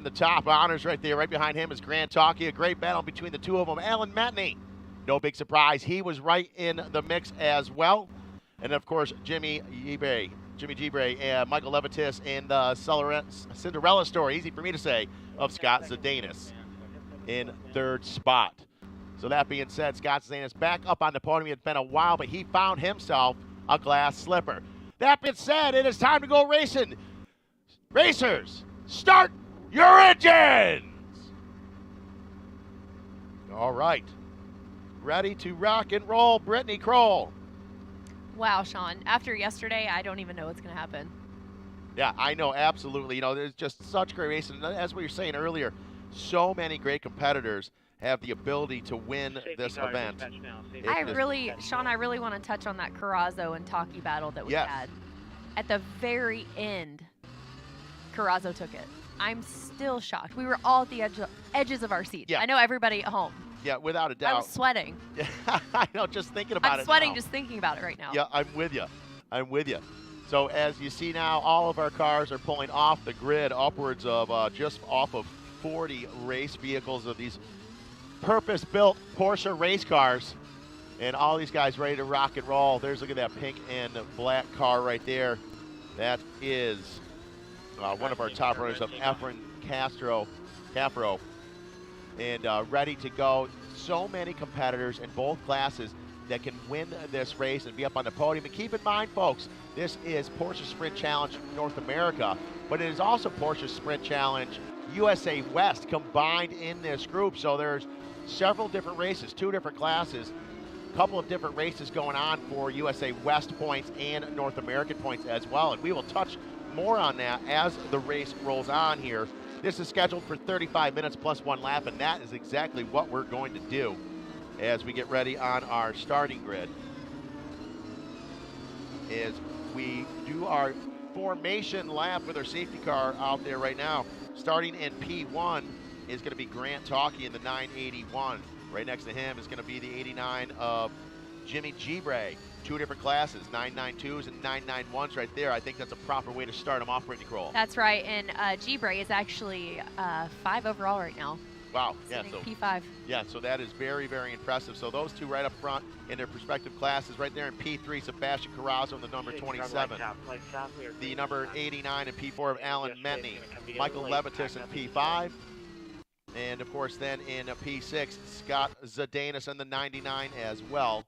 the top honors right there. Right behind him is Grant Talkie. A great battle between the two of them. Alan Metney, no big surprise. He was right in the mix as well. And, of course, Jimmy Llibre and Michael Levitis in the Cinderella story, easy for me to say, of Scott Zadanis in third spot. So that being said, Scott Zadanis back up on the podium. It's been a while, but he found himself a glass slipper. That being said, it is time to go racing. Racers, start your engines! All right. Ready to rock and roll, Brittany Kroll. Wow, Sean. After yesterday, I don't even know what's going to happen. Yeah, I know, absolutely. You know, there's just such great racing. As we were saying earlier, so many great competitors have the ability to win this event. I really want to touch on that Carrazzo and Taki battle that we had. At the very end, Carrazzo took it. I'm still shocked. We were all at the edges of our seats. Yeah. I know everybody at home. Yeah, without a doubt. I was sweating. Yeah, I know, just thinking about it. I'm sweating now. just thinking about it right now. Yeah, I'm with you. I'm with you. So as you see now, all of our cars are pulling off the grid, upwards of just off of 40 race vehicles of these purpose-built Porsche race cars. And all these guys ready to rock and roll. There's, look at that pink and black car right there. That is one of our top runners of Efren Cafro. And ready to go. So many competitors in both classes that can win this race and be up on the podium. And keep in mind, folks, this is Porsche Sprint Challenge North America, but it is also Porsche Sprint Challenge USA West combined in this group. So there's several different races, 2 different classes, a couple of different races going on for USA West points and North American points as well. And we will touch more on that as the race rolls on here. This is scheduled for 35 minutes plus 1 lap, and that is exactly what we're going to do as we get ready on our starting grid. As we do our formation lap with our safety car out there right now. Starting in P1 is going to be Grant Talkie in the 981. Right next to him is going to be the 89 of Jimmy Llibre. 2 different classes, 992s and 991s right there. I think that's a proper way to start them off, Brittany Kroll. That's right, and Llibre is actually 5 overall right now. Wow, yeah, so P5. Yeah, so that is very, very impressive. So those 2 right up front in their respective classes. Right there in P3, Sebastian Carrazzo in the number 27. The number 89 in P4 of Alan Metney. Michael Levitis in P5. And, of course, then in P6, Scott Zadanis in the 99 as well.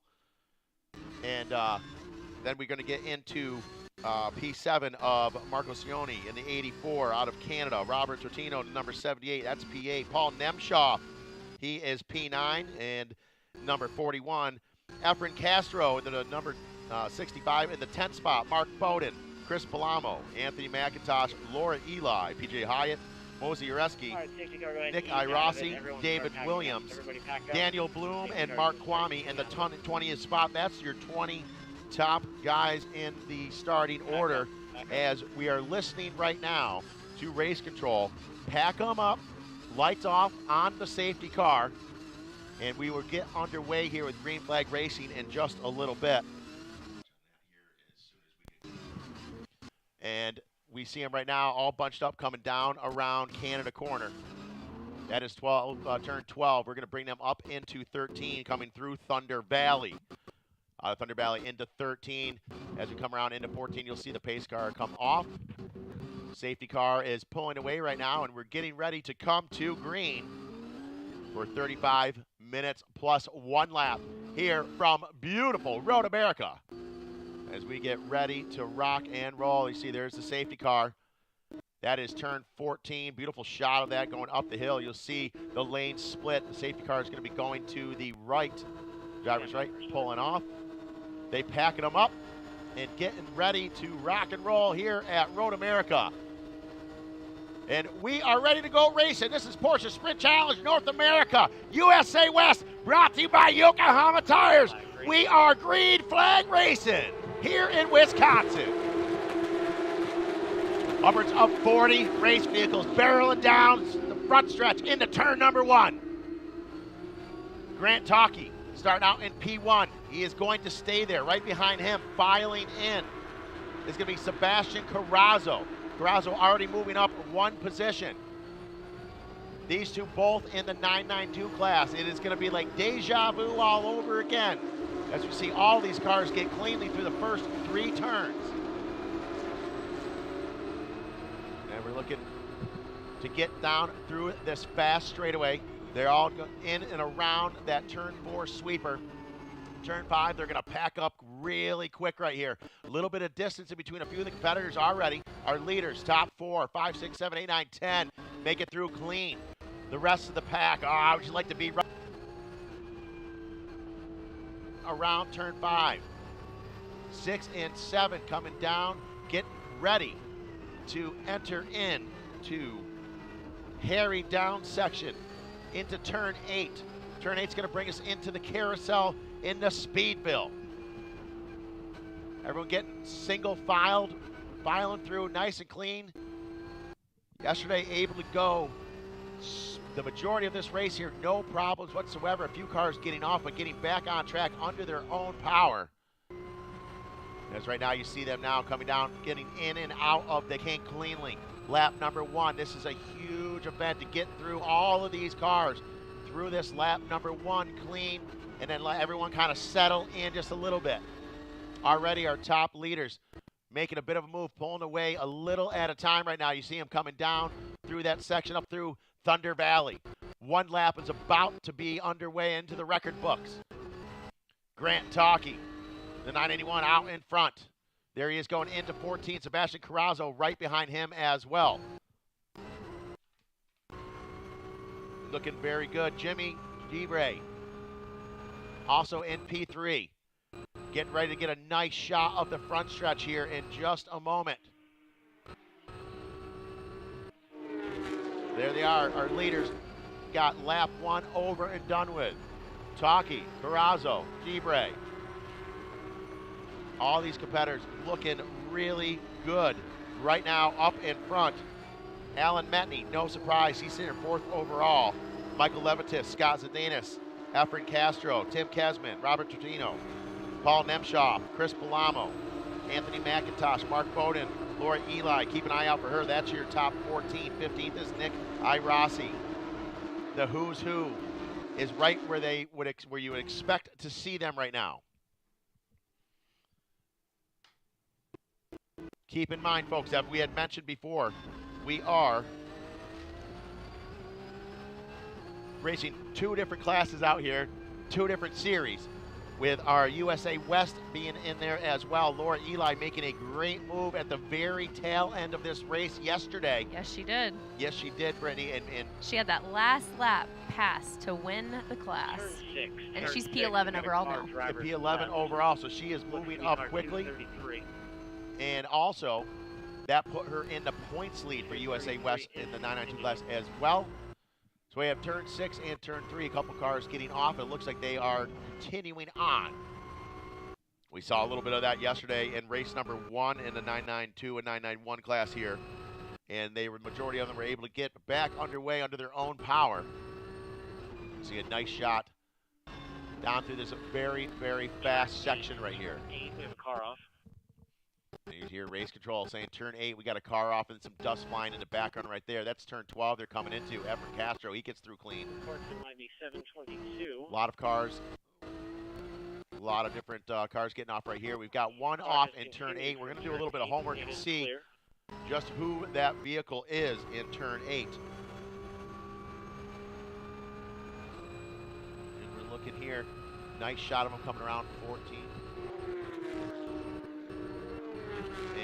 And then we're going to get into P7 of Marco Sioni in the 84 out of Canada. Robert Tortino, number 78, that's P8. Paul Nemshaw, he is P9. And number 41, Efren Castro in the number 65 in the 10th spot. Mark Bowden, Chris Palamo, Anthony McIntosh, Laura Eli, PJ Hyatt, Mosey Ureski, Nick Irossi, David Williams, Daniel Bloom, and Mark Kwame in the 20th spot. That's your 20 top guys in the starting order as we are listening right now to race control. Pack them up, lights off on the safety car, and we will get underway here with Green Flag Racing in just a little bit. And we see them right now all bunched up coming down around Canada Corner. That is turn 12. We're going to bring them up into 13, coming through Thunder Valley. Thunder Valley into 13. As we come around into 14, you'll see the pace car come off. Safety car is pulling away right now, and we're getting ready to come to green for 35 minutes plus 1 lap here from beautiful Road America. As we get ready to rock and roll, you see there's the safety car. That is turn 14. Beautiful shot of that going up the hill. You'll see the lane split. The safety car is going to be going to the right. Driver's right, pulling off. They packing them up and getting ready to rock and roll here at Road America. And we are ready to go racing. This is Porsche Sprint Challenge North America, USA West, brought to you by Yokohama Tires. We are Green Flag Racing here in Wisconsin. Upwards of 40 race vehicles barreling down the front stretch into turn number 1. Grant Talkie starting out in P1. He is going to stay there. Right behind him, filing in, is going to be Sebastian Carrazzo. Carrazzo already moving up 1 position. These two both in the 992 class. It is going to be like deja vu all over again, as we see all these cars get cleanly through the first 3 turns. And we're looking to get down through this fast straightaway. They're all in and around that turn 4 sweeper. Turn 5, they're going to pack up really quick right here. A little bit of distance in between a few of the competitors already. Our leaders, top 4, 5, 6, 7, 8, 9, 10, make it through clean. The rest of the pack, how would you like to be right around turn 5? 6 and 7 coming down. Get ready to enter into hairy down section into turn 8. Turn 8's going to bring us into the carousel in the Speedville. Everyone getting single filing through nice and clean. Yesterday able to go the majority of this race here, no problems whatsoever. A few cars getting off, but getting back on track under their own power. As right now you see them now coming down, getting in and out of the came cleanly. Lap number 1. This is a huge event to get through all of these cars through this lap number 1 clean, and then let everyone kind of settle in just a little bit. Already our top leaders making a bit of a move, pulling away a little at a time right now. You see them coming down through that section up through Thunder Valley. 1 lap is about to be underway into the record books. Grant Talkie, the 981 out in front. There he is going into 14. Sebastian Carrazzo right behind him as well. Looking very good. Jimmy Llibre also in P3. Getting ready to get a nice shot of the front stretch here in just a moment. There they are. Our leaders got lap 1 over and done with. Talkie, Carrazzo, Llibre. All these competitors looking really good right now up in front. Alan Metney, no surprise, he's sitting 4th overall. Michael Levitis, Scott Zadanis, Efren Castro, Tim Kesman, Robert Trotino, Paul Nemshoff, Chris Palamo, Anthony McIntosh, Mark Bowden, Laura Eli. Keep an eye out for her. That's your top 14. 15th is Nick Irasi. The who's who is right where where you would expect to see them right now. Keep in mind, folks, that we had mentioned before, we are racing 2 different classes out here, 2 different series, with our USA West being in there as well. Laura Eli making a great move at the very tail end of this race yesterday. Yes, she did. Yes, she did, Brittany. And she had that last lap pass to win the class. And she's P11 overall now. P11 overall, so she is moving up quickly. And also, that put her in the points lead for USA West in the 992 class as well. So we have turn 6 and turn 3, a couple cars getting off. It looks like they are continuing on. We saw a little bit of that yesterday in race number 1 in the 992 and 991 class here. And the majority of them were able to get back underway under their own power. See a nice shot down through this very, very fast section right here. We have a car off. You hear race control saying turn 8, we got a car off and some dust flying in the background right there. That's turn 12 they're coming into. Efren Castro, he gets through clean. A lot of cars, a lot of different cars getting off right here. We've got 1 off in turn 8. We're going to do a little bit of homework and see just who that vehicle is in turn 8. And we're looking here. Nice shot of him coming around 14.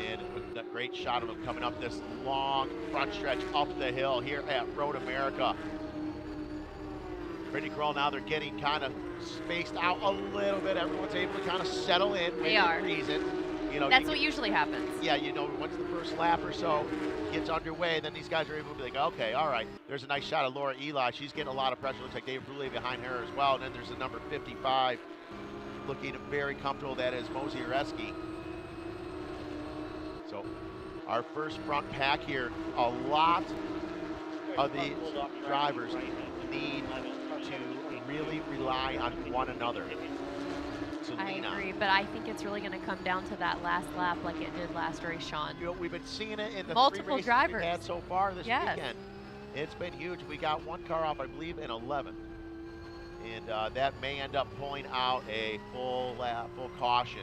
And a great shot of him coming up this long front stretch up the hill here at Road America. Brittany Kroll, now they're getting kind of spaced out a little bit. Everyone's able to kind of settle in. They are. Reason. You know, that's what usually happens. Yeah, you know, once the first lap or so gets underway, then these guys are able to be like, okay, all right. There's a nice shot of Laura Eli. She's getting a lot of pressure. Looks like Dave Brule behind her as well. And then there's the number 55 looking very comfortable. That is Mosey Ureski. So our first front pack here, a lot of the drivers need to really rely on one another. I agree, but I think it's really going to come down to that last lap like it did last race, Sean. You know, we've been seeing it in the multiple 3 races drivers we've had so far this weekend. It's been huge. We got one car off, I believe, in 11th. And that may end up pulling out a full lap caution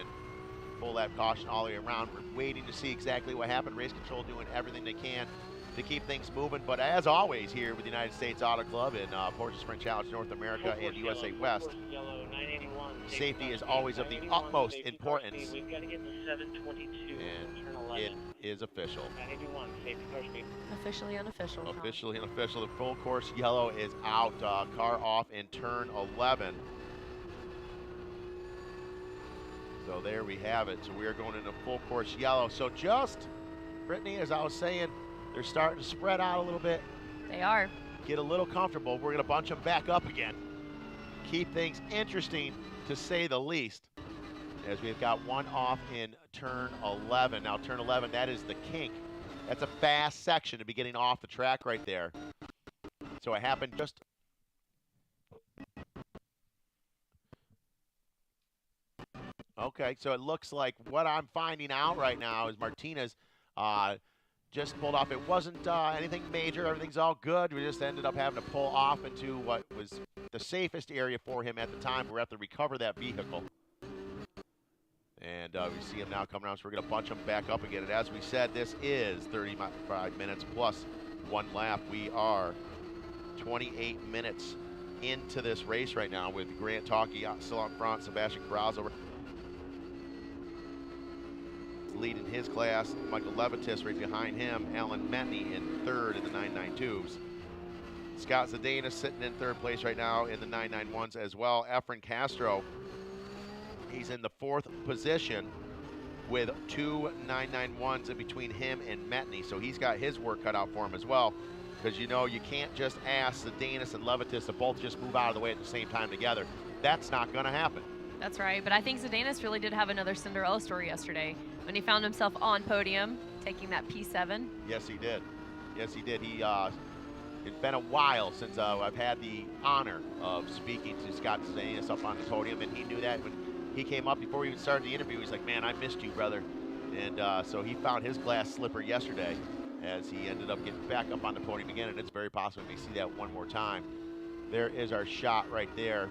all the way around. We're waiting to see exactly what happened. Race Control doing everything they can to keep things moving. But as always here with the United States Auto Club and Porsche Sprint Challenge North America and USA West, safety is always of the utmost importance. We've got to get to 722 and turn 11. It is official. 981, safety car speed. Officially unofficial. Officially unofficial. The full course yellow is out. Car off in turn 11. So there we have it. So we are going into full course yellow. So just, Brittany, as I was saying, they're starting to spread out a little bit. They are. Get a little comfortable. We're going to bunch them back up again. Keep things interesting, to say the least, as we've got one off in turn 11. Now, turn 11, that is the kink. That's a fast section to be getting off the track right there. So it happened just... Okay, so it looks like what I'm finding out right now is Martinez just pulled off. It wasn't anything major. Everything's all good. We just ended up having to pull off into what was the safest area for him at the time. We're going to have to recover that vehicle. And we see him now coming around, so we're going to bunch him back up again. And as we said, this is 35 minutes plus one lap. We are 28 minutes into this race right now with Grant Talkie still up front, Sebastian Carrazzo leading his class, Michael Levitis right behind him, Alan Metney in third in the 992s. Scott Zadanis sitting in third place right now in the 991s as well. Efren Castro, he's in the fourth position with two 991s in between him and Metney, so he's got his work cut out for him as well, because you know you can't just ask Zadanis and Levitis to both just move out of the way at the same time together. That's not going to happen. That's right, but I think Zadanis really did have another Cinderella story yesterday when he found himself on podium, taking that P7. Yes, he did. Yes, he did. It's been a while since I've had the honor of speaking to Scott Zadanis up on the podium, and he knew that when he came up before we even started the interview. He's like, man, I missed you, brother. And so he found his glass slipper yesterday as he ended up getting back up on the podium again, and it's very possible we see that one more time. There is our shot right there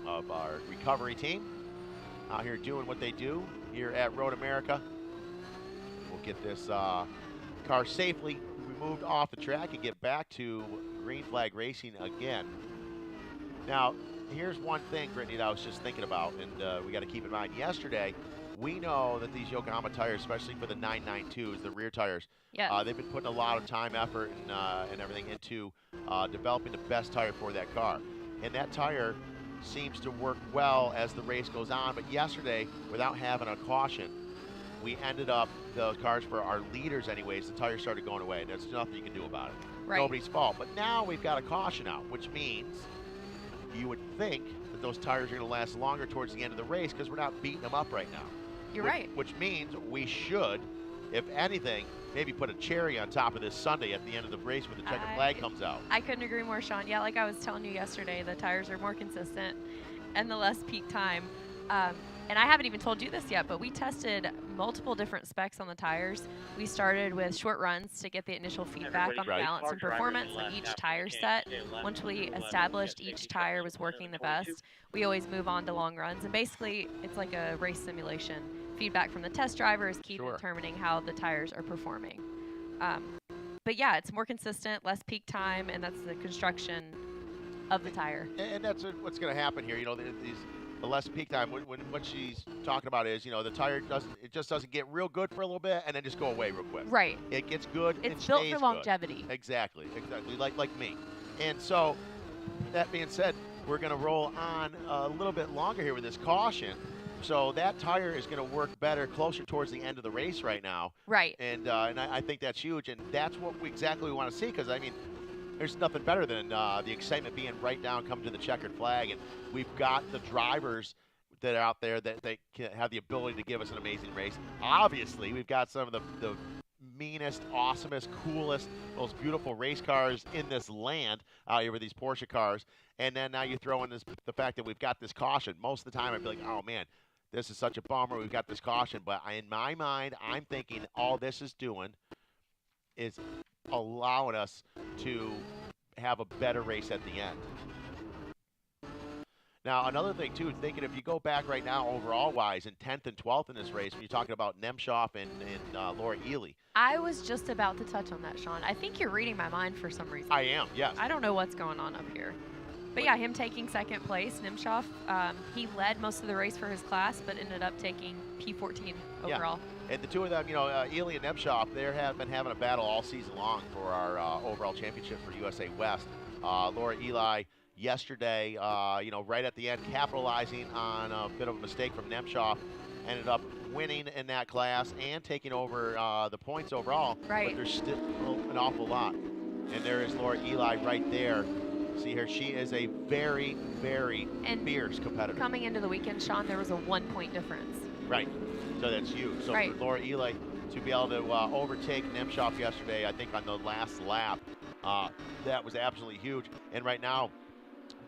of our recovery team out here doing what they do here at Road America. We'll get this car safely removed off the track and get back to green flag racing again. Now, here's one thing, Brittany, that I was just thinking about, and we got to keep in mind. Yesterday, we know that these Yokohama tires, especially for the 992s, the rear tires, they've been putting a lot of time, effort, and everything into developing the best tire for that car. And that tire seems to work well as the race goes on, but yesterday, without having a caution, we ended up, the cars for our leaders anyways, the tires started going away. There's nothing you can do about it. Right. Nobody's fault. But now we've got a caution out, which means you would think that those tires are going to last longer towards the end of the race because we're not beating them up right now. You're right. Which means we should, if anything, maybe put a cherry on top of this Sunday at the end of the race when the checkered flag comes out. I couldn't agree more, Sean. Yeah, like I was telling you yesterday, the tires are more consistent and the less peak time. And I haven't even told you this yet, but we tested multiple different specs on the tires. We started with short runs to get the initial feedback on the balance and performance of each tire set. Once we established each tire was working the best, we always move on to long runs. And basically, it's like a race simulation. Feedback from the test drivers keep determining how the tires are performing. But yeah, it's more consistent, less peak time, and that's the construction of the tire. And that's what's going to happen here. You know, the less peak time. What she's talking about is, you know, the tire just doesn't get real good for a little bit and then just go away real quick. Right. It gets good. It's built for longevity. Good. Exactly. Like me. And so, that being said, we're going to roll on a little bit longer here with this caution. So that tire is going to work better closer towards the end of the race right now. Right. And I think that's huge, and that's what exactly we want to see, because, I mean, there's nothing better than the excitement being right down, coming to the checkered flag, and we've got the drivers that are out there that they can have the ability to give us an amazing race. Obviously, we've got some of the meanest, awesomest, coolest, most beautiful race cars in this land out here with these Porsche cars, and then now you throw in the fact that we've got this caution. Most of the time, I'd be like, oh, man, this is such a bummer. We've got this caution, but in my mind, I'm thinking all this is doing is allowing us to have a better race at the end. Now, another thing, too, thinking if you go back right now overall-wise in 10th and 12th in this race, when you're talking about Nemshoff and Laura Ely. I was just about to touch on that, Sean. I think you're reading my mind for some reason. I am, yes. I don't know what's going on up here. But yeah, him taking second place, Nemshoff, he led most of the race for his class, but ended up taking P14 overall. Yeah. And the two of them, you know, Ely and Nemshoff, they have been having a battle all season long for our overall championship for USA West. Laura Ely, yesterday, you know, right at the end, capitalizing on a bit of a mistake from Nemshoff, ended up winning in that class and taking over the points overall. Right. But there's still an awful lot. And there is Laura Ely right there. See here, she is a very, very fierce competitor. Coming into the weekend, Sean, there was a 1-point difference. Right. So that's huge. So for Laura Ely to be able to overtake Nemshoff yesterday, I think on the last lap, that was absolutely huge. And right now,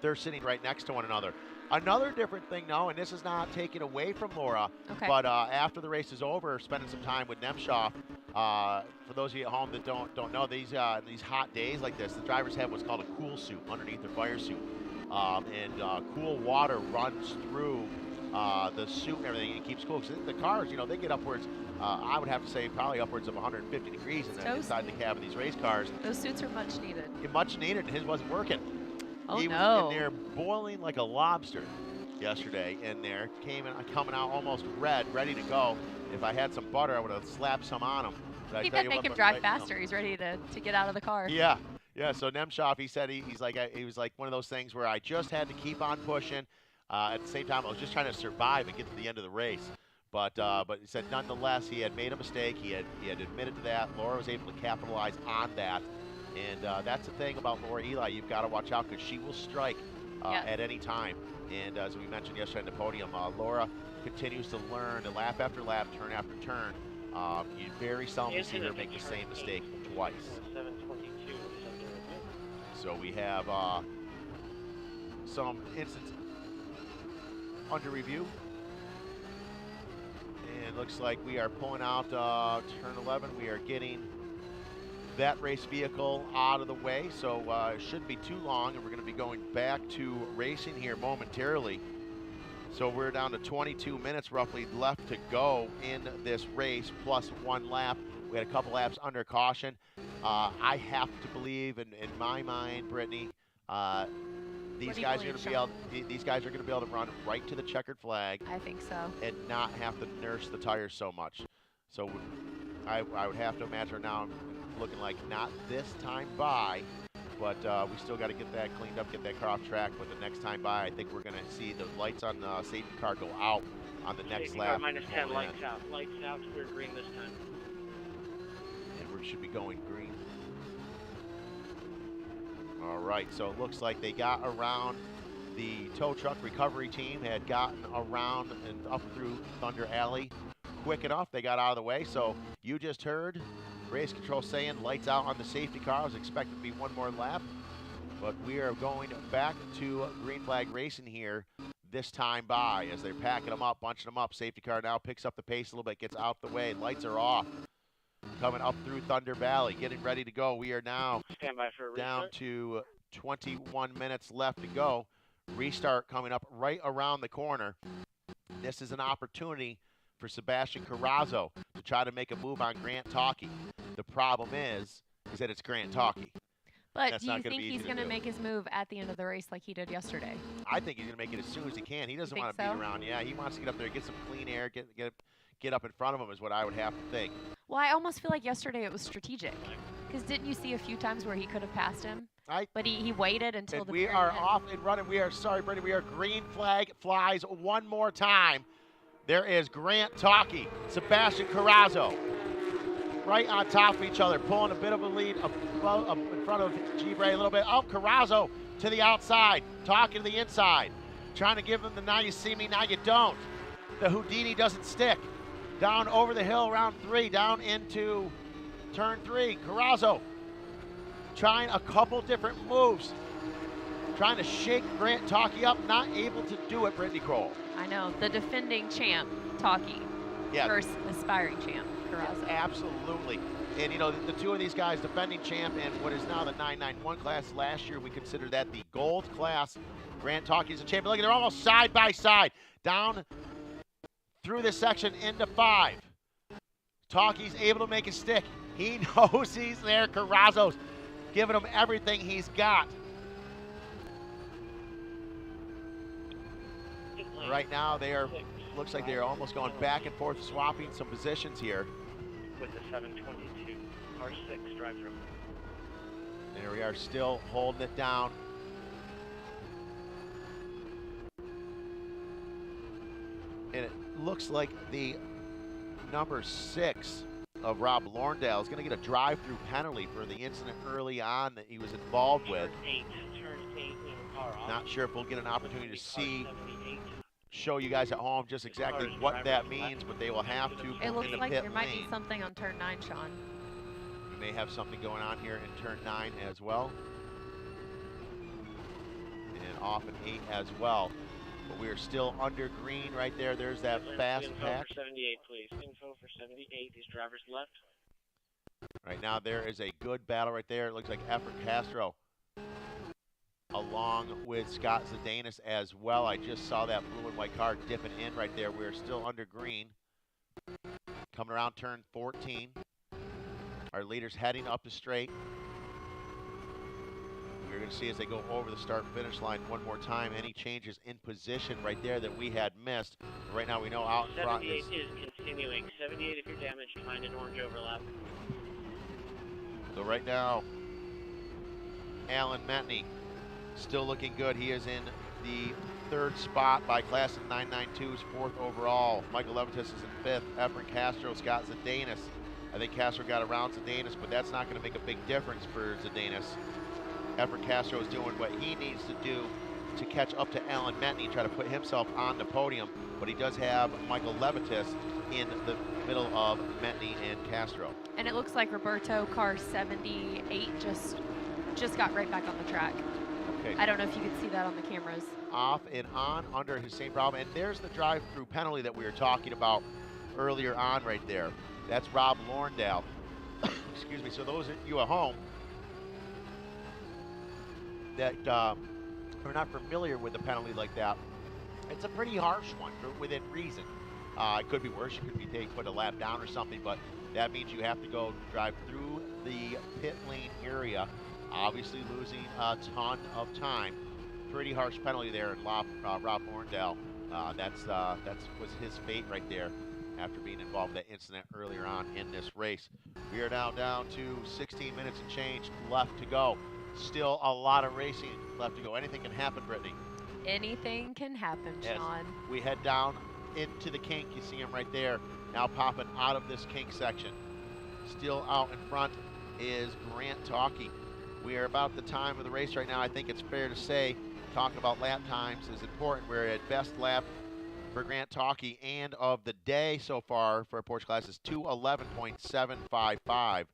they're sitting right next to one another. Another different thing, though, and this is not taken away from Laura, but after the race is over, spending some time with Nemshoff, for those of you at home that don't know, these hot days like this, the drivers have what's called a cool suit underneath their fire suit. And cool water runs through the suit and everything, and it keeps cool. So the cars, you know, they get upwards, I would have to say probably upwards of 150 degrees inside the cab of these race cars. Those suits are much needed. Much needed, and his wasn't working. Oh, he no. was in there boiling like a lobster yesterday in there, coming out almost red, ready to go. If I had some butter, I would have slapped some on him. But He could make him drive faster. He's ready to get out of the car. Yeah. Yeah, so Nemshoff, he said he was like one of those things where I just had to keep on pushing. At the same time, I was just trying to survive and get to the end of the race. But he said nonetheless, he had made a mistake. He had admitted to that. Laura was able to capitalize on that. And that's the thing about Laura Ely. You've got to watch out because she will strike at any time. And as we mentioned yesterday in the podium, Laura continues to learn lap after lap, turn after turn. You very seldom see her make the same mistake twice. So we have some instances under review. And it looks like we are pulling out turn 11. We are getting that race vehicle out of the way, so it shouldn't be too long, and we're going to be going back to racing here momentarily. So we're down to 22 minutes roughly left to go in this race, plus one lap. We had a couple laps under caution. I have to believe, in my mind, Brittany, these guys are going to be able to run right to the checkered flag. I think so. And not have to nurse the tires so much. So I would have to imagine now looking like not this time by, but we still got to get that cleaned up, get that car off track. But the next time by, I think we're going to see the lights on the safety car go out on the next lap. Minus 10, lights out. Lights out, we're green this time. And we should be going green. All right, so it looks like they got around. The tow truck recovery team had gotten around and up through Thunder Alley quick enough. They got out of the way. So you just heard race control saying lights out on the safety car. I was expecting to be one more lap, but we are going back to green flag racing here this time by as they're packing them up, bunching them up. Safety car now picks up the pace a little bit, gets out the way. Lights are off. Coming up through Thunder Valley, getting ready to go. We are now down to 21 minutes left to go. Restart coming up right around the corner. This is an opportunity for Sebastian Carrazzo to try to make a move on Grant Talkie. The problem is that it's Grant Talkie. But do you think he's going to make his move at the end of the race like he did yesterday? I think he's going to make it as soon as he can. He doesn't want to beat around. Yeah, he wants to get up there, get some clean air, get up in front of him is what I would have to think. Well, I almost feel like yesterday it was strategic. Because didn't you see a few times where he could have passed him? But he waited until the very end. We are off and running. We are, sorry, Brady, we are green flag flies one more time. There is Grant Talkie, Sebastian Carrazzo, right on top of each other, pulling a bit of a lead in front of Llibre a little bit. Oh, Carrazzo to the outside, Talkie to the inside, trying to give them the now you see me, now you don't. The Houdini doesn't stick. Down over the hill, round 3, down into turn 3. Carrazzo trying a couple different moves, trying to shake Grant Talkie up, not able to do it, Brittany Kroll. I know, the defending champ, Talkie. First aspiring champ, Carrazzo. Yeah, absolutely. And, you know, the two of these guys, defending champ and what is now the 991 class. Last year, we considered that the gold class. Grant Talkie's a champion. Look, they're almost side by side. Down through this section into 5. Talkie's able to make a stick. He knows he's there. Carrazzo's giving him everything he's got. Right now, they are, looks like they're almost going back and forth, swapping some positions here. With the 722, R6 drive-through. There we are, still holding it down. And it looks like the number 6 of Rob Lorndale is going to get a drive-through penalty for the incident early on that he was involved with. Turn 8 in car off. Not sure if we'll get an opportunity to see, show you guys at home just exactly what that means, but they will have to. It looks like there might be something on turn 9, Sean. We may have something going on here in turn 9 as well. And off in 8 as well. But we are still under green right there. There's that fast pack. Info for 78, please. Info for 78. These drivers left. Right now, there is a good battle right there. It looks like Efren Castro, along with Scott Zadanis as well. I just saw that blue and white car dipping in right there. We're still under green. Coming around turn 14. Our leaders heading up the straight. We're going to see as they go over the start-finish line one more time, any changes in position right there that we had missed. But right now we know out in front is... 78 is continuing. 78 if you're damaged, find an orange overlap. So right now, Alan Metney still looking good. He is in the 3rd spot by class of 992's 4th overall. Michael Levitas is in 5th. Efren Castro, Scott Zadanis. I think Castro got around Zadanis, but that's not going to make a big difference for Zadanis. Efren Castro is doing what he needs to do to catch up to Alan Metney and try to put himself on the podium, but he does have Michael Levitas in the middle of Metney and Castro. And it looks like Roberto, car 78, just got right back on the track. Okay. I don't know if you could see that on the cameras. Off and on under his same problem, and there's the drive-through penalty that we were talking about earlier on right there. That's Rob Lorndale. Excuse me. So those of you at home that are not familiar with a penalty like that, it's a pretty harsh one within reason. It could be worse. It could be they put a lap down or something, but that means you have to go drive through the pit lane area, obviously losing a ton of time. Pretty harsh penalty there, and Rob Lorndale, that's was his fate right there after being involved in that incident earlier on in this race. We are now down to 16 minutes and change left to go. Still a lot of racing left to go. Anything can happen, Brittany. Anything can happen, Sean. As we head down into the kink, you see him right there, now popping out of this kink section. Still out in front is Grant Talkie. We are about the time of the race right now. I think it's fair to say, talking about lap times is important. We're at best lap for Grant Talkie and of the day so far for a Porsche class is 2:11.755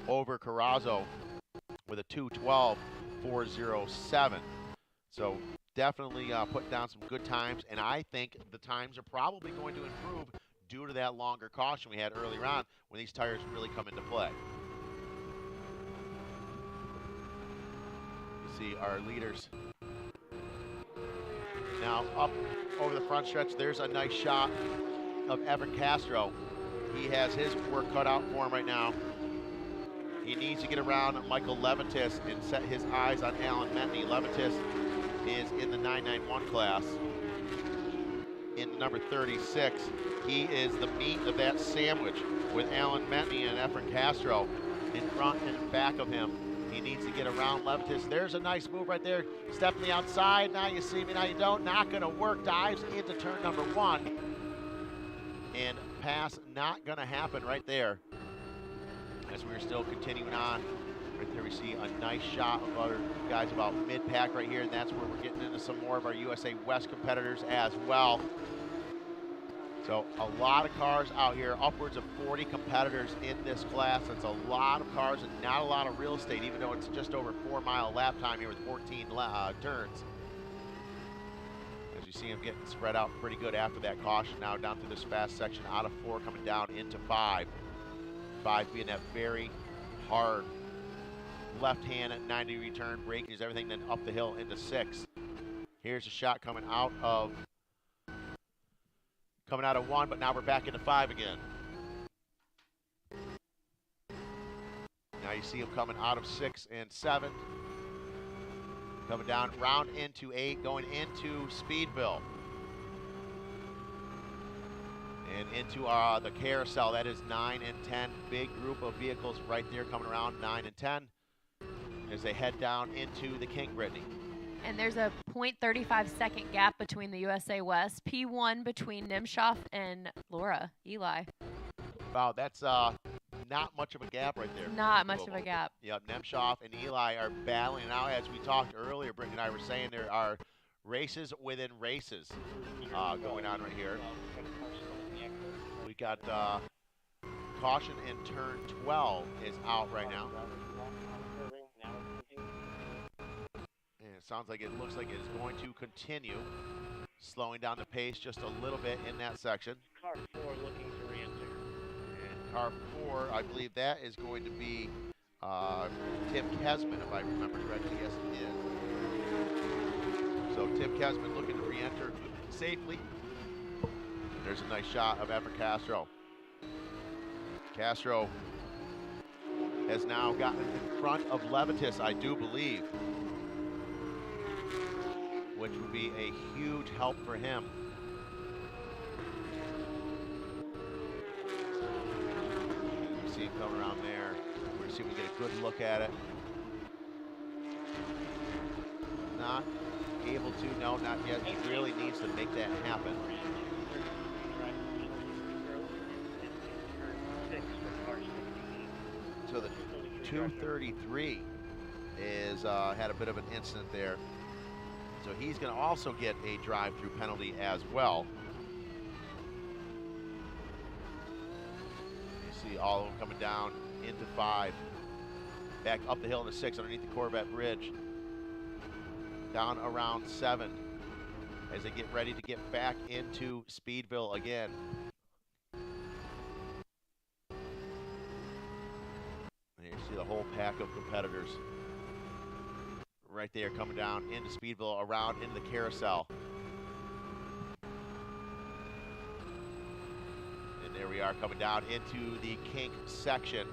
over Carrazzo with a 2:12.407. So definitely putting down some good times, and I think the times are probably going to improve due to that longer caution we had earlier on when these tires really come into play. You see our leaders now up over the front stretch. There's a nice shot of Efren Castro. He has his work cut out for him right now. He needs to get around Michael Levitas and set his eyes on Alan Metney. Levitas is in the 991 class in the number 36. He is the meat of that sandwich with Alan Metney and Efren Castro in front and in back of him. He needs to get around Levitas. There's a nice move right there. Step to the outside. Now you see me, now you don't. Not going to work. Dives into turn number 1. And pass not going to happen right there. As we're still continuing on. Right there we see a nice shot of other guys about mid-pack right here, and that's where we're getting into some more of our USA West competitors as well. So a lot of cars out here, upwards of 40 competitors in this class. That's a lot of cars and not a lot of real estate, even though it's just over 4-mile lap time here with 14 turns. As you see him getting spread out pretty good after that caution. Now down through this fast section, out of 4, coming down into 5. 5 being that very hard left-hand 90-degree turn, braking is everything, then up the hill into 6. Here's a shot coming out of 1, but now we're back into 5 again. Now you see him coming out of 6 and 7. Coming down, round into 8, going into Speedville. And into the carousel, that is 9 and 10. Big group of vehicles right there coming around 9 and 10 as they head down into the King Brittany. And there's a 0.35 second gap between the USA West. P1 between Nimshoff and Eli. Wow, that's not much of a gap right there. Not much of a gap. Yep, Nimshoff and Eli are battling now. As we talked earlier, Brittany and I were saying there are races within races going on right here. We got caution in turn 12 is out right now. And it sounds like it looks like it's going to continue, slowing down the pace just a little bit in that section. Car 4 looking to re-enter. And car 4, I believe that is going to be Tim Kesman, if I remember correctly. Yes, it is. So Tim Kesman looking to re-enter safely. There's a nice shot of Efren Castro. Castro has now gotten in front of Levitas, I do believe, which would be a huge help for him. You see him coming around there. We're going to see if we get a good look at it. Not able to, no, not yet. He really needs to make that happen. So the 233 is had a bit of an incident there. So he's going to also get a drive-through penalty as well. You see all of them coming down into 5. Back up the hill into 6 underneath the Corvette Bridge. Down around 7 as they get ready to get back into Speedville again. And you see the whole pack of competitors right there coming down into Speedville, around into the carousel. And there we are coming down into the kink section.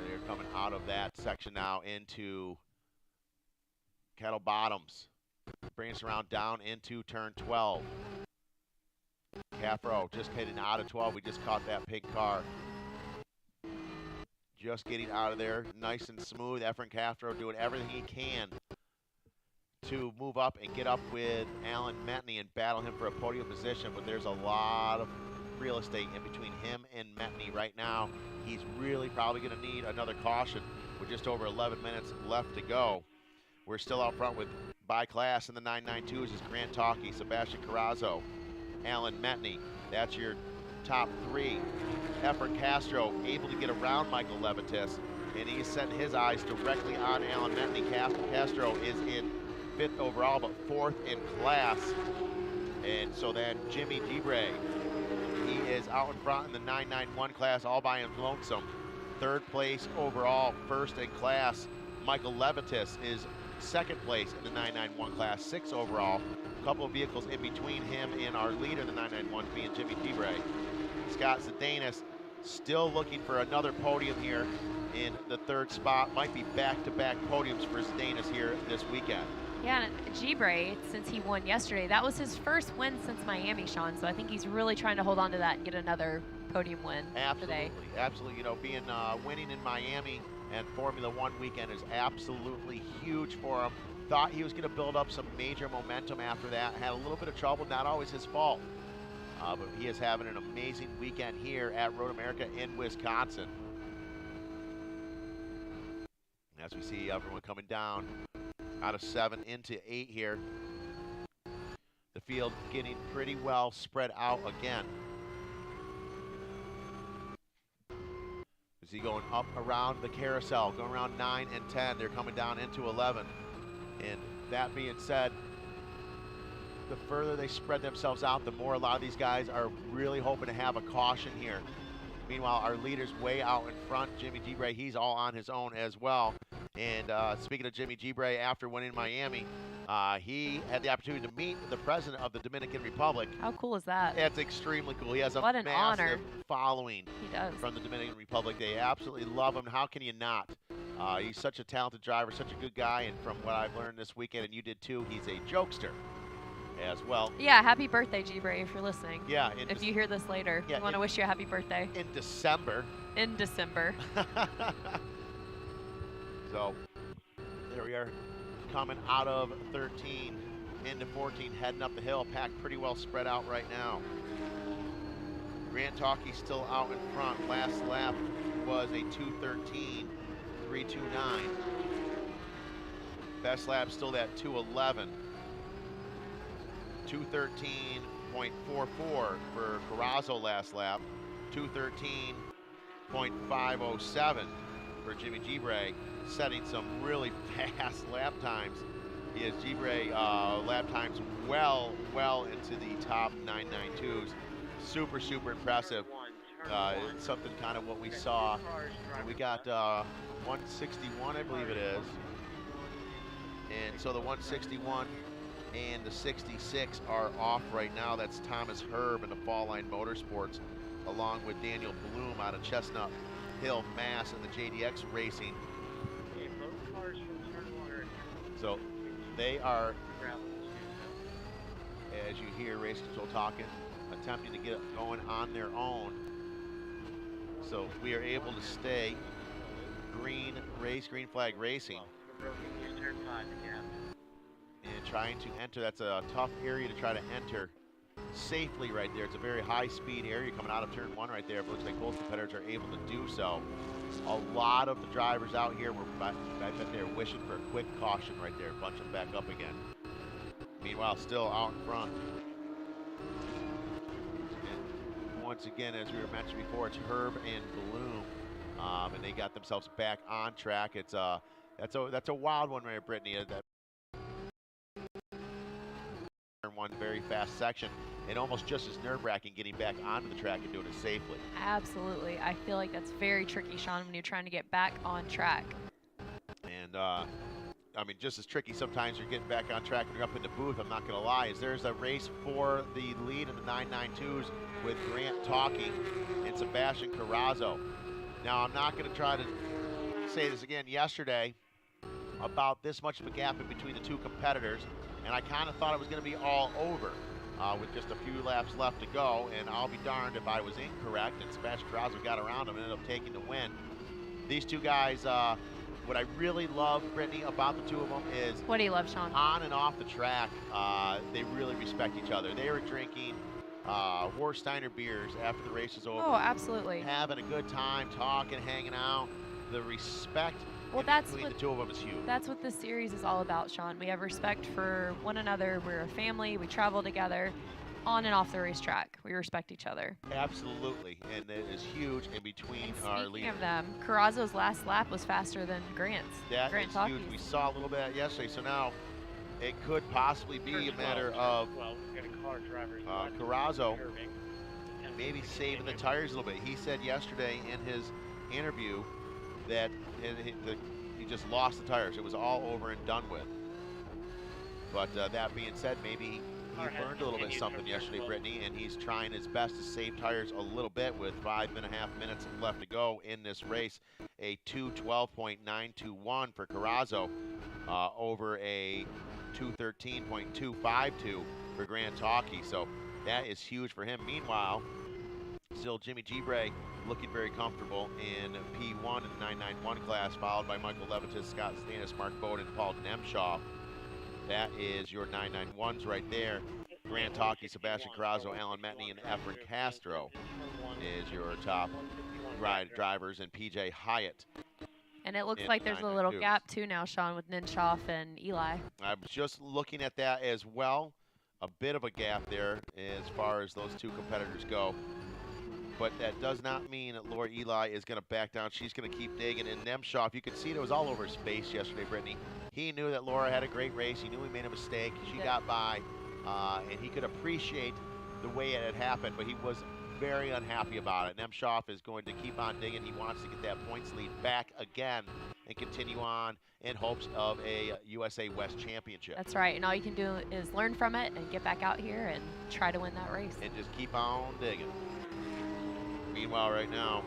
They're coming out of that section now into Kettle Bottoms. Bringing us around down into turn 12. Caffro just getting out of 12. We just caught that pink car. Just getting out of there nice and smooth. Efren Castro doing everything he can to move up and get up with Alan Metney and battle him for a podium position, but there's a lot of real estate in between him and Metney right now. He's really probably going to need another caution with just over 11 minutes left to go. We're still out front with by class in the 992s is Grant Talkie, Sebastian Carrazzo, Alan Metney. That's your top 3. Efren Castro able to get around Michael Levitas, and he's setting his eyes directly on Alan Metney. Castro is in 5th overall, but 4th in class. And so then Jimmy Llibre, he is out in front in the 991 class all by him lonesome. 3rd place overall, 1st in class. Michael Levitas is 2nd place in the 991 class, 6th overall. A couple of vehicles in between him and our leader in the 991 being Jimmy Llibre. Scott Zadanis still looking for another podium here in the 3rd spot. Might be back-to-back podiums for Zadanis here this weekend. Yeah, and Llibre, since he won yesterday, that was his first win since Miami, Sean. So I think he's really trying to hold on to that and get another podium win today. Absolutely. You know, being winning in Miami and Formula One weekend is absolutely huge for him. Thought he was going to build up some major momentum after that. Had a little bit of trouble, not always his fault. But he is having an amazing weekend here at Road America in Wisconsin. As we see everyone coming down out of 7 into 8 here. The field getting pretty well spread out again. Is he going up around the carousel, going around 9 and 10. They're coming down into 11. And that being said, the further they spread themselves out, the more a lot of these guys are really hoping to have a caution here. Meanwhile, our leader's way out in front, Jimmy Llibre, he's all on his own as well. And speaking of Jimmy Llibre, after winning Miami, he had the opportunity to meet the president of the Dominican Republic. How cool is that? It's extremely cool. He has a massive honor. Following he does. From the Dominican Republic. They absolutely love him. How can you not? He's such a talented driver, such a good guy, and from what I've learned this weekend, and you did too, he's a jokester as well. Yeah, happy birthday, Llibre, if you're listening. Yeah. If you hear this later, we want to wish you a happy birthday. In December. In December. So, there we are, coming out of 13 into 14, heading up the hill. Pack pretty well spread out right now. Grant Talkie still out in front. Last lap was a 2:13, 3:29. Best lap still that 2:11. 2:13.44 for Carrazzo last lap. 2:13.507 for Jimmy Llibre, setting some really fast lap times. He has Llibre lap times well into the top 992s. Super impressive. It's something kind of what we saw. We got 161, I believe it is. And so the 161 and the 66 are off right now. That's Thomas Herb in the Fall Line Motorsports, along with Daniel Bloom out of Chestnut Hill, Mass, in the JDX Racing. So they are, as you hear race control talking, attempting to get it going on their own. So we are able to stay green flag racing. And trying to enter, that's a tough area to try to enter safely right there. It's a very high speed area coming out of turn 1 right there. It looks like both competitors are able to do so. A lot of the drivers out here, I bet they're wishing for a quick caution right there. Bunch them back up again. Meanwhile, still out in front. And once again, as we were mentioning before, it's Herb and Bloom, and they got themselves back on track. It's that's a wild one right, Brittany. That one very fast section, and almost just as nerve-wracking getting back onto the track and doing it safely. Absolutely. I feel like that's very tricky, Sean, when you're trying to get back on track. And I mean, just as tricky sometimes you're getting back on track when you're up in the booth, I'm not going to lie, is there's a race for the lead in the 992s with Grant Talkie and Sebastian Carrazzo. Now, I'm not going to try to say this again. Yesterday, about this much of a gap in between the two competitors, and I kind of thought it was going to be all over with just a few laps left to go, and I'll be darned if I was incorrect, and Sebastian Carrazzo got around him and ended up taking the win. These two guys, what I really love, Brittany, about the two of them is... What do you love, Sean? On and off the track, they really respect each other. They were drinking Horsteiner beers after the race is over. Oh, absolutely. Having a good time, talking, hanging out. The respect between the two of them is huge. That's what this series is all about, Sean. We have respect for one another. We're a family. We travel together on and off the racetrack. We respect each other. Absolutely, and it is huge in between our leaders. Speaking of them, Carrazzo's last lap was faster than Grant's. That is huge. We saw a little bit yesterday, so now it could possibly be a matter of Carrazzo maybe saving the tires a little bit. He said yesterday in his interview that he just lost the tires. It was all over and done with. But that being said, maybe he learned a little bit something yesterday, Brittany, and he's trying his best to save tires a little bit with 5.5 minutes left to go in this race. A 2:12.921 for Carrazzo over a 2:13.252 for Grant Talkie. So that is huge for him. Meanwhile, still Jimmy Llibre looking very comfortable in P1 in the 991 class, followed by Michael Levitas, Scott Stanis, Mark Bowden, and Paul Nemshaw. That is your 991s right there. Grant Talkie, Sebastian Carrazzo, Alan Metney, and Efren Castro is your top drivers, and PJ Hyatt. And it looks like there's a little gap too now, Sean, with Ninshoff and Eli. I was just looking at that as well. A bit of a gap there as far as those two competitors go. but that does not mean that Laura Eli is going to back down. She's going to keep digging. And Nemshoff, you could see it was all over his face yesterday, Brittany. He knew that Laura had a great race. He knew he made a mistake. She got by, and he could appreciate the way it had happened, but he was very unhappy about it. Nemshoff is going to keep on digging. He wants to get that points lead back again and continue on in hopes of a USA West Championship. That's right, and all you can do is learn from it and get back out here and try to win that race. And just keep on digging. Meanwhile, right now,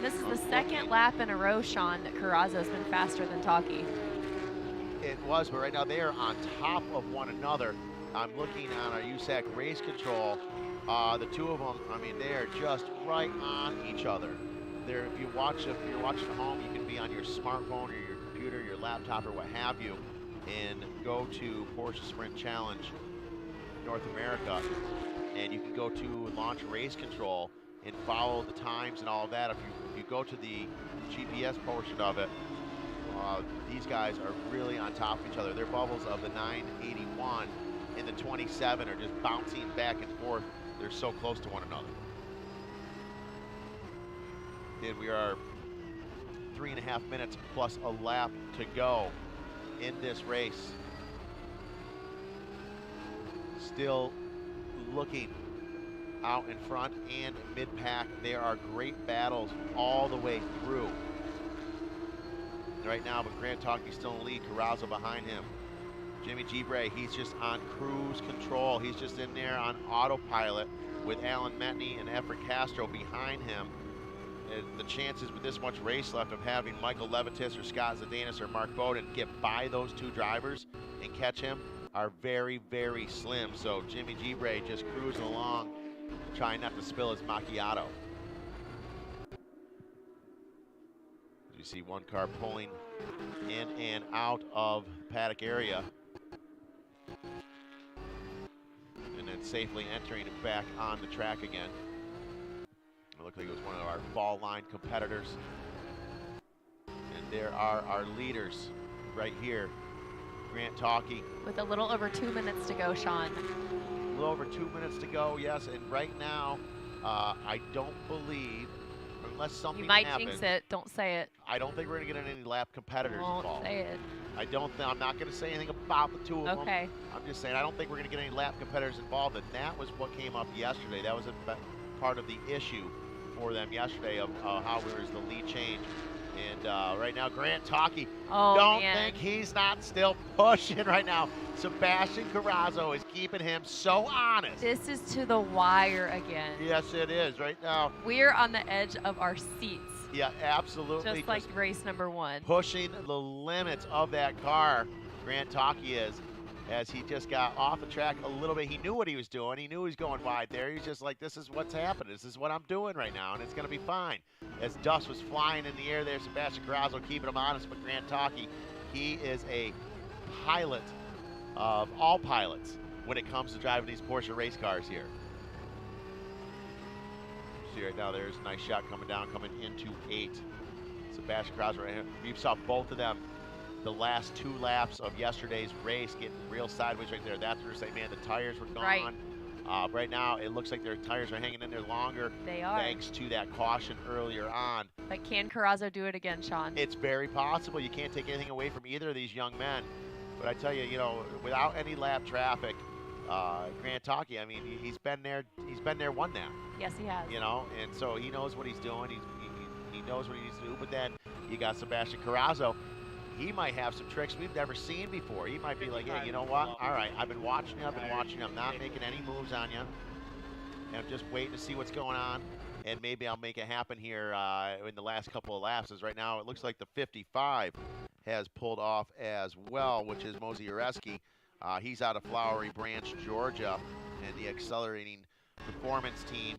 this is the second lap in a row, Sean, that Carrazzo's been faster than Taki. It was, but right now they are on top of one another. I'm looking on our USAC race control. The two of them, I mean, they are just right on each other. If you're watching at home, you can be on your smartphone or your computer, your laptop, or what have you, and go to Porsche Sprint Challenge North America, and you can go to launch race control and follow the times and all of that. If you go to the GPS portion of it, these guys are really on top of each other. Their bubbles of the 981 and the 27 are just bouncing back and forth. They're so close to one another. And we are 3.5 minutes plus a lap to go in this race. Still looking out in front and mid-pack. There are great battles all the way through. Right now, but Grant Talkie's still in the lead. Carrazzo behind him. Jimmy Llibre, he's just on cruise control. He's just in there on autopilot with Alan Metney and Efren Castro behind him. The chances with this much race left of having Michael Levitis or Scott Zadanis or Mark Bowden get by those two drivers and catch him are very, very slim. So Jimmy Llibre just cruising along, trying not to spill his macchiato. You see one car pulling in and out of paddock area, and then safely entering it back on the track again. It looked like it was one of our fall line competitors. And there are our leaders right here. Grant Talkie. With a little over 2 minutes to go, Sean. A little over 2 minutes to go, yes. And right now, I don't believe, unless something happens. You might jinx it. Don't say it. I don't think we're going to get any lap competitors involved. Don't say it. I'm not going to say anything about the two of them. Okay. I'm just saying I don't think we're going to get any lap competitors involved. And that was what came up yesterday. That was a part of the issue for them yesterday of how we were the lead change. And right now, Grant Talkie, don't think he's not still pushing right now. Sebastian Carrazzo is keeping him so honest. This is to the wire again. Yes, it is right now. We're on the edge of our seats. Yeah, absolutely. Just like race number one. Pushing the limits of that car, Grant Talkie is, as he just got off the track a little bit. He knew what he was doing. He knew he was going wide there. He's just like, this is what's happening. This is what I'm doing right now, and it's going to be fine. As dust was flying in the air there, Sebastian Carrazzo keeping him honest, but Grant Talkie, he is a pilot of all pilots when it comes to driving these Porsche race cars here. See right now, there's a nice shot coming down, coming into 8. Sebastian Carrazzo right here. You saw both of them the last 2 laps of yesterday's race getting real sideways right there. That's where we're saying, man, the tires were gone. Right. Right now, it looks like their tires are hanging in there longer. They are. Thanks to that caution earlier on. But can Carrazzo do it again, Sean? It's very possible. You can't take anything away from either of these young men. But I tell you, you know, without any lap traffic, Grant Talkie, I mean, he's been there, won that. Yes, he has. You know, and so he knows what he's doing. He knows what he needs to do. But then you got Sebastian Carrazzo. He might have some tricks we've never seen before. He might be like, hey, you know what? All right, I've been watching you. I'm not making any moves on you. And I'm just waiting to see what's going on. And maybe I'll make it happen here in the last couple of laps. As right now, it looks like the 55 has pulled off as well, which is Mosey Ureski. He's out of Flowery Branch, Georgia, and the Accelerating Performance team.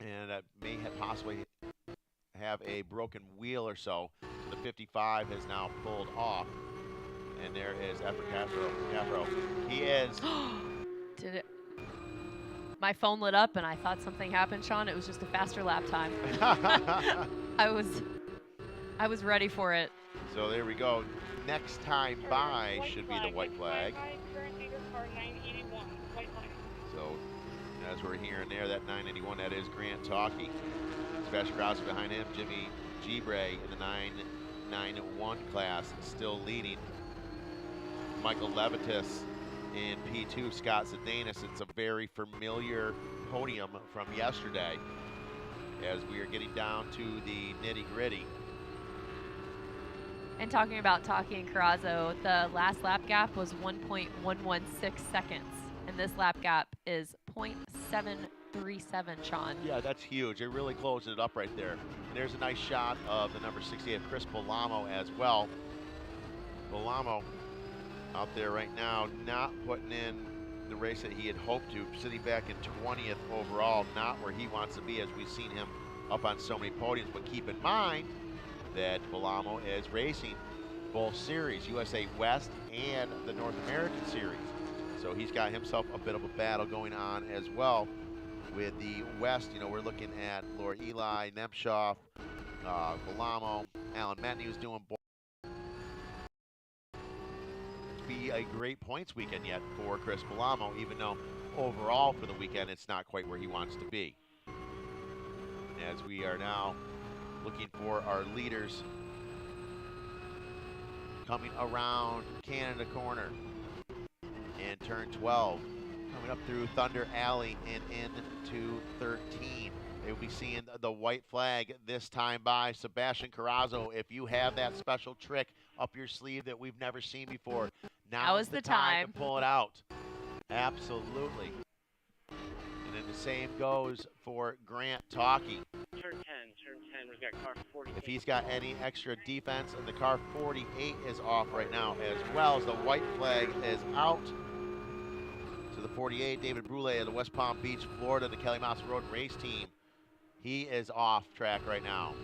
And may have possibly have a broken wheel or so. So the 55 has now pulled off. And there is Efren Castro. He is. Did it? My phone lit up and I thought something happened, Sean. It was just a faster lap time. I was ready for it. So there we go. Next time by should be the white flag. So as we're hearing there, that 991, that is Grant Talkie. Sebastian Krause behind him, Jimmy Llibre in the 991 class, still leading. Michael Levitas in P2, Scott Zedanis. It's a very familiar podium from yesterday as we are getting down to the nitty-gritty. And talking about Talkie and Carrazzo, the last lap gap was 1.116 seconds, and this lap gap is 0.737, Sean. Yeah, that's huge. It really closed it up right there. And there's a nice shot of the number 68, Chris Bolamo, as well. Bolamo out there right now, not putting in the race that he had hoped to, sitting back in 20th overall, not where he wants to be, as we've seen him up on so many podiums. But keep in mind that Bolamo is racing both series, USA West and the North American Series. So he's got himself a bit of a battle going on as well. With the West, you know, we're looking at Laura Eli, Nemshoff, Bolamo, Alan Metney, who's doing be a great points weekend yet for Chris Bolamo, even though overall for the weekend it's not quite where he wants to be. As we are now looking for our leaders coming around Canada Corner and turn 12, coming up through Thunder Alley and into 13. They will be seeing the white flag this time by Sebastian Carrazzo. If you have that special trick up your sleeve that we've never seen before, now is the time to pull it out. Absolutely. And then the same goes for Grant Talkie. Turn 10, we've got car 48. If he's got any extra defense, and the car 48 is off right now, as well as the white flag is out. To the 48, David Brule of the West Palm Beach, Florida, the Kelly Mouse Road race team. He is off track right now.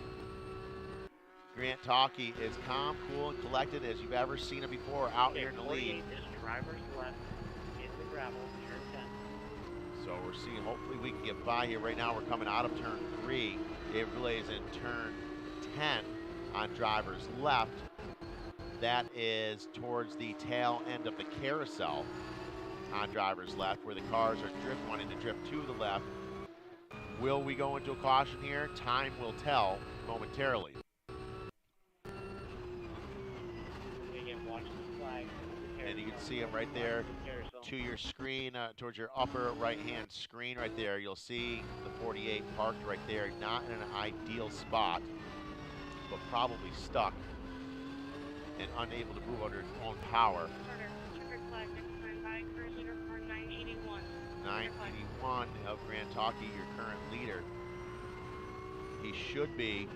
Grant Talkie is calm, cool, and collected as you've ever seen him before out here in the lead. Is driver's left in the gravel, turn 10. So we're seeing, hopefully we can get by here. Right now we're coming out of turn 3. David Brule is in turn 10 on driver's left. That is towards the tail end of the carousel on driver's left, where the cars are wanting to drift to the left. Will we go into a caution here? Time will tell momentarily. And you can see him right there to your screen, towards your upper right-hand screen right there. You'll see the 48 parked right there, not in an ideal spot, but probably stuck and unable to move under its own power. 981 of Grant Talkie, your current leader. He should be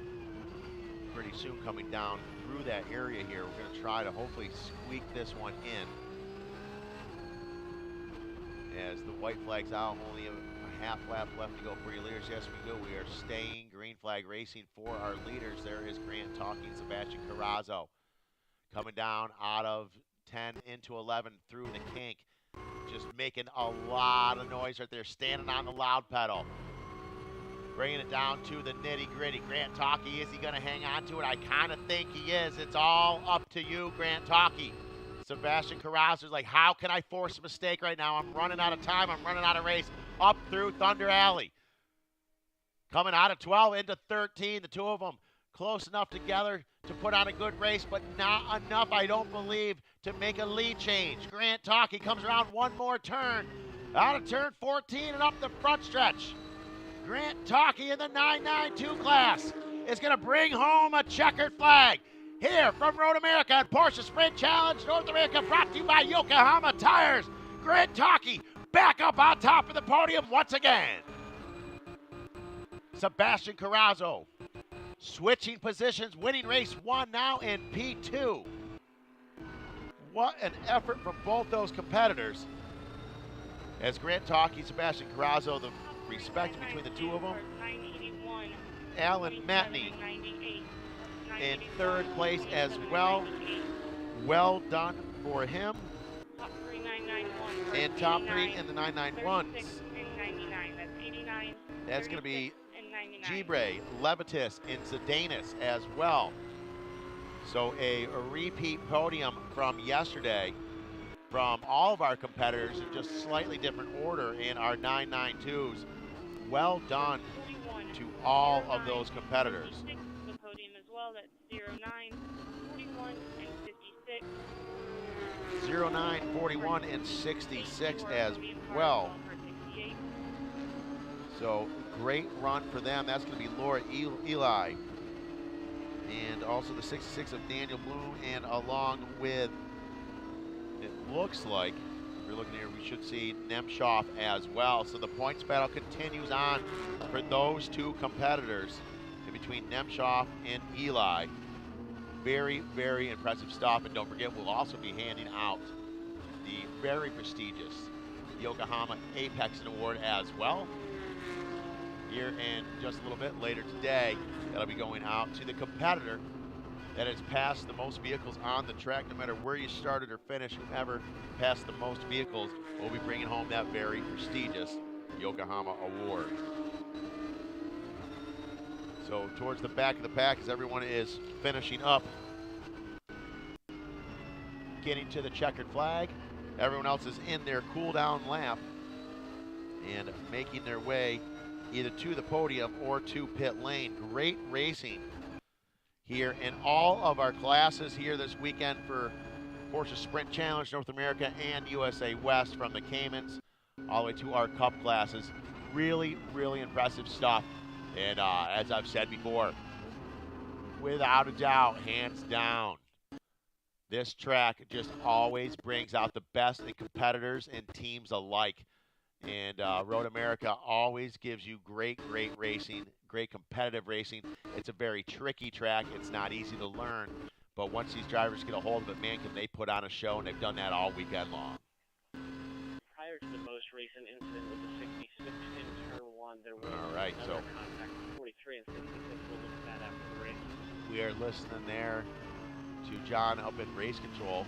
pretty soon coming down through that area here. We're going to try to hopefully squeak this one in. As the white flag's out, only a half lap left to go for your leaders. Yes, we go. We are staying green flag racing for our leaders. There is Grant Talkie and Sebastian Carrazzo coming down out of 10 into 11 through the kink. Just making a lot of noise right there, standing on the loud pedal. Bringing it down to the nitty-gritty. Grant Talkie, is he going to hang on to it? I kind of think he is. It's all up to you, Grant Talkie. Sebastian Carrazzo's like, how can I force a mistake right now? I'm running out of time. I'm running out of race. Up through Thunder Alley. Coming out of 12 into 13. The two of them close enough together to put on a good race, but not enough, I don't believe, to make a lead change. Grant Talkie comes around one more turn. Out of turn 14 and up the front stretch. Grant Talkie in the 992 class is going to bring home a checkered flag. Here from Road America and Porsche Sprint Challenge North America, brought to you by Yokohama Tires. Grant Talkie back up on top of the podium once again. Sebastian Carrazzo switching positions, winning race 1 now in P2. What an effort from both those competitors. As Grant Talkie, Sebastian Carrazzo, the respect between the two of them. Alan Metney in third place as well. Well done for him. And top 3 in the 991s. That's going to be Llibre, Levitas, and Zedanis as well. So a repeat podium from yesterday from all of our competitors in just slightly different order in our 992s. Well done to all of those competitors. The podium as well, that's 09, 41, and 56. 09, 41, and 66 as well. So great run for them. That's going to be Laura Eli. And also the 66 of Daniel Bloom, and along with, it looks like, if you're looking here, we should see Nemshoff as well. So the points battle continues on for those two competitors in between Nemshoff and Eli. Very, very impressive stuff. And don't forget, we'll also be handing out the very prestigious Yokohama Apex Award as well. Here in just a little bit later today, that'll be going out to the competitor that has passed the most vehicles on the track. No matter where you started or finished, whoever passed the most vehicles will be bringing home that very prestigious Yokohama Award. So towards the back of the pack as everyone is finishing up, getting to the checkered flag. Everyone else is in their cool down lap and making their way either to the podium or to pit lane. Great racing here in all of our classes here this weekend for Porsche Sprint Challenge North America and USA West, from the Caymans all the way to our Cup classes. Really, really impressive stuff. And as I've said before, without a doubt, hands down, this track just always brings out the best in competitors and teams alike. And Road America always gives you great racing, great competitive racing. It's a very tricky track. It's not easy to learn. But once these drivers get a hold of it, man, can they put on a show, and they've done that all weekend long. Prior to the most recent incident with the 66 in turn 1, there was so contact with 43 and 66. We'll look at that after the race. We are listening there to John up in race control.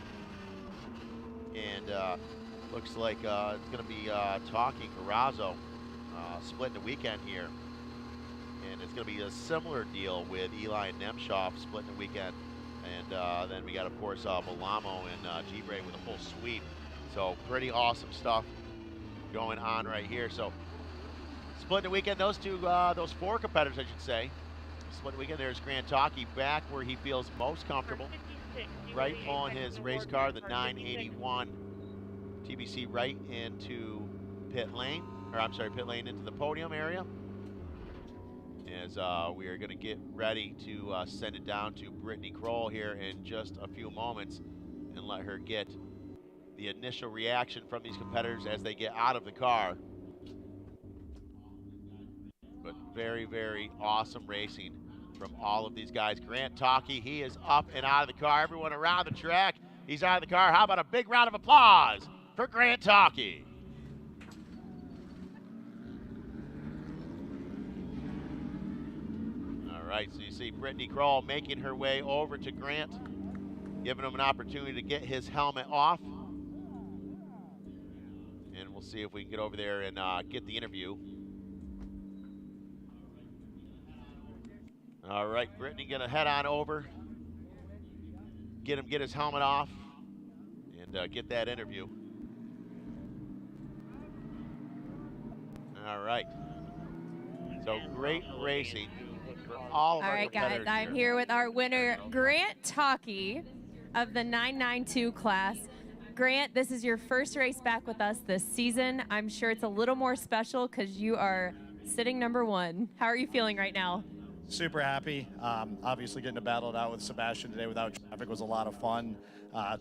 And looks like it's going to be Talkie Carrazzo splitting the weekend here. And it's going to be a similar deal with Eli and Nemshoff splitting the weekend. And then we got, of course, Malamo and Llibre with a full sweep. So pretty awesome stuff going on right here. So splitting the weekend, those four competitors, I should say. Splitting the weekend, there's Grant Talkie back where he feels most comfortable. Right on his race car, the 981 TBC, right into pit lane, pit lane into the podium area. As we are going to get ready to send it down to Brittany Kroll here in just a few moments and let her get the initial reaction from these competitors as they get out of the car. But very, very awesome racing from all of these guys. Grant Talkie, he is up and out of the car. Everyone around the track, he's out of the car. How about a big round of applause for Grant Talkie? All right, so you see Brittany Kroll making her way over to Grant, giving him an opportunity to get his helmet off. And we'll see if we can get over there and get the interview. All right, Brittany gonna head on over, get his helmet off, and get that interview. All right. So great racing for all of our competitors. All right, guys, I'm here with our winner, Grant Talkie of the 992 class. Grant, this is your first race back with us this season. I'm sure it's a little more special because you are sitting number 1. How are you feeling right now? Super happy. Obviously getting to battle it out with Sebastian today without traffic was a lot of fun.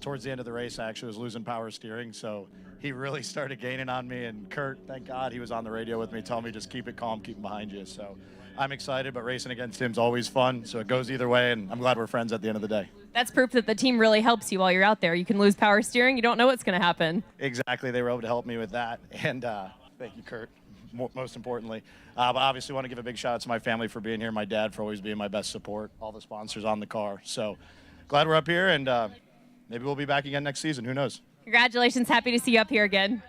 Towards the end of the race, I actually was losing power steering, so he really started gaining on me. And Kurt, thank God, he was on the radio with me telling me just keep it calm, keep him behind you. So I'm excited, but racing against him's always fun, so it goes either way, and I'm glad we're friends at the end of the day. That's proof that the team really helps you while you're out there. You can lose power steering, you don't know what's going to happen. Exactly, they were able to help me with that, and thank you, Kurt. Most importantly. But obviously want to give a big shout out to my family for being here, my dad for always being my best support, all the sponsors on the car. So glad we're up here, and maybe we'll be back again next season. Who knows? Congratulations. Happy to see you up here again.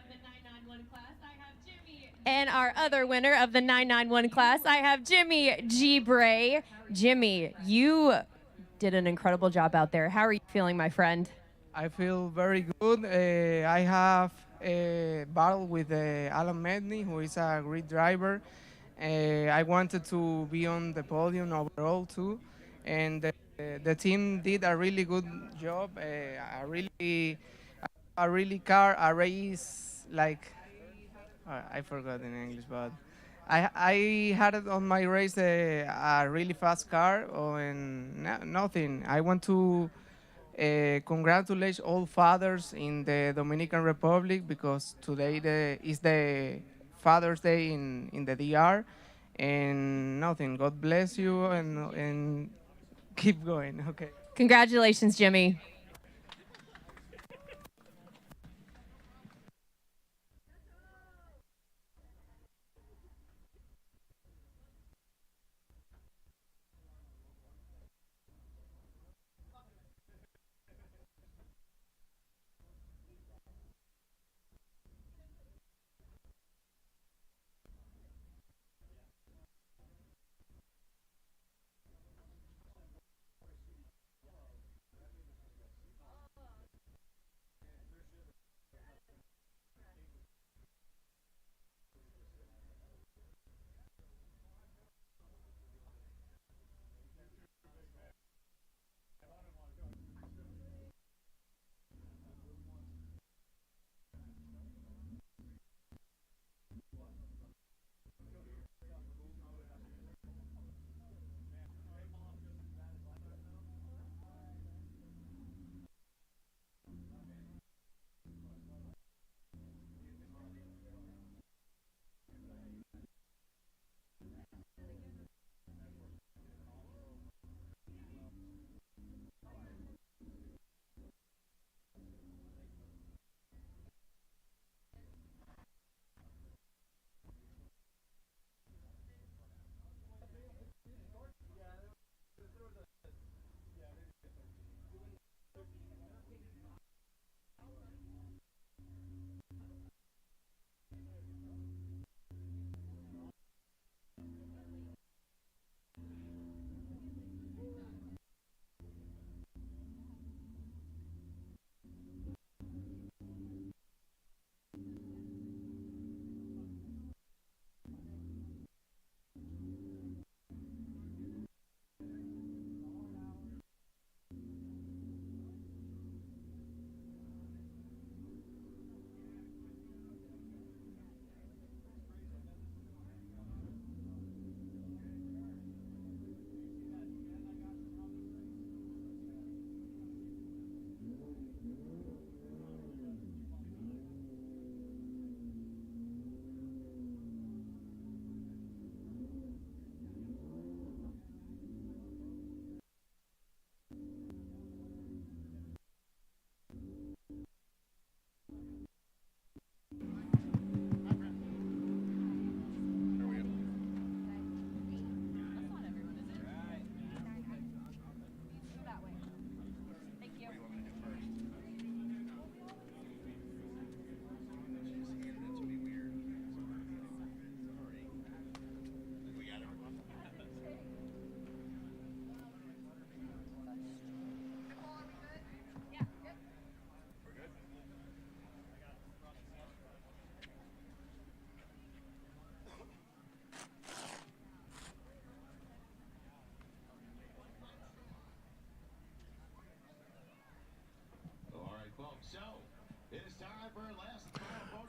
And our other winner of the 991 class, I have Jimmy Llibre. Jimmy, you did an incredible job out there. How are you feeling, my friend? I feel very good. I have a battle with Alan Medney, who is a great driver. I wanted to be on the podium overall too, and the team did a really good job. A really car, a race like I forgot in English, but I had it on my race a really fast car and nothing. I want to congratulate all fathers in the Dominican Republic because today is the Father's Day in the DR, and nothing. God bless you and keep going. Okay. Congratulations, Jimmy.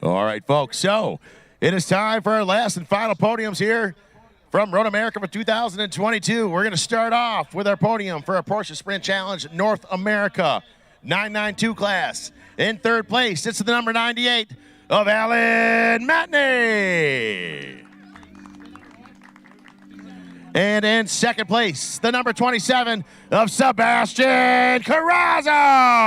All right, folks. So it is time for our last and final podiums here from Road America for 2022. We're going to start off with our podium for our Porsche Sprint Challenge North America 992 class. In third place, it's the number 98 of Alan Matney. And in second place, the number 27 of Sebastian Carrazzo.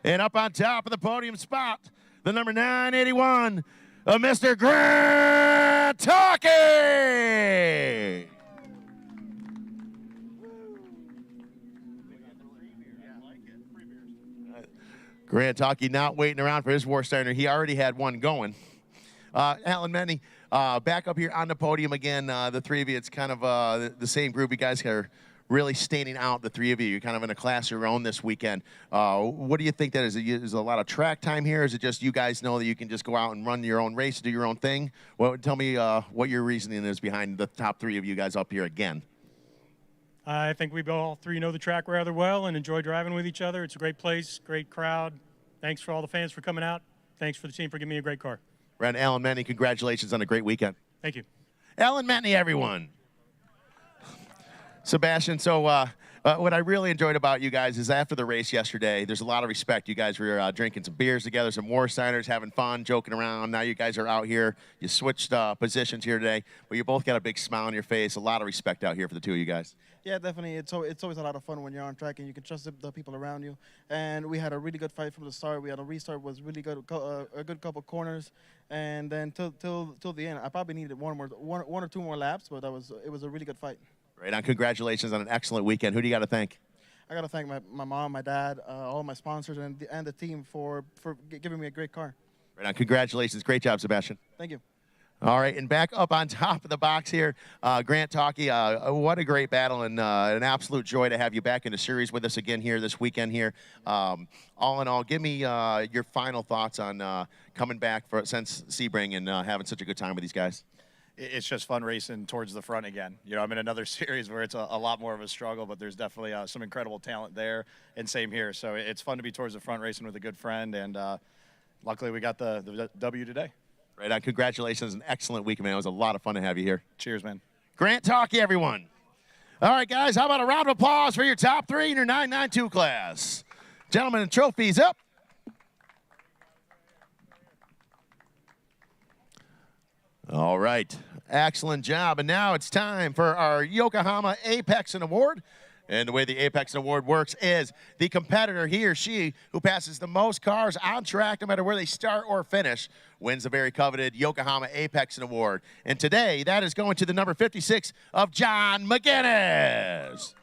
And up on top of the podium spot, the number 981 of Mr. Grant Talkie. Grant Talkie not waiting around for his war starter. He already had one going. Alan Medney, back up here on the podium again. The three of you, it's kind of the same group. You guys are really standing out, the three of you? You're kind of in a class of your own this weekend. What do you think that is? Is a lot of track time here? Is it just you guys know that you can just go out and run your own race, do your own thing? Well, tell me what your reasoning is behind the top three of you guys up here again. I think we all three know the track rather well and enjoy driving with each other. It's a great place, great crowd. Thanks for all the fans for coming out. Thanks for the team for giving me a great car. Ren, Alan Menny, congratulations on a great weekend. Thank you. Alan Menny, everyone. Sebastian, so what I really enjoyed about you guys is after the race yesterday, there's a lot of respect. You guys were drinking some beers together, some Warsteiners, having fun, joking around. Now you guys are out here. You switched positions here today, but you both got a big smile on your face. A lot of respect out here for the two of you guys. Yeah, definitely. It's always a lot of fun when you're on track and you can trust the people around you. And we had a really good fight from the start. We had a restart, was really good, a good couple corners, and then till the end. I probably needed one or two more laps, but it was a really good fight. Right on. Congratulations on an excellent weekend. Who do you got to thank? I got to thank my mom, my dad, all my sponsors, and the team for giving me a great car. Right on. Congratulations. Great job, Sebastian. Thank you. All right, and back up on top of the box here, Grant Talkie, what a great battle, and an absolute joy to have you back in the series with us again here this weekend here. All in all, give me your final thoughts on coming back since Sebring and having such a good time with these guys. It's just fun racing towards the front again. You know, I'm in another series where it's a lot more of a struggle, but there's definitely some incredible talent there, and same here. So it's fun to be towards the front racing with a good friend, and luckily we got the W today. Right on. Congratulations. An excellent week, man. It was a lot of fun to have you here. Cheers, man. Grant Talkie, everyone. All right, guys, how about a round of applause for your top three in your 992 class? Gentlemen, and trophies up. All right. Excellent job. And now it's time for our Yokohama Apexing Award. And the way the Apexing Award works is the competitor, he or she, who passes the most cars on track, no matter where they start or finish, wins the very coveted Yokohama Apexing Award. And today, that is going to the number 56 of John McGinnis.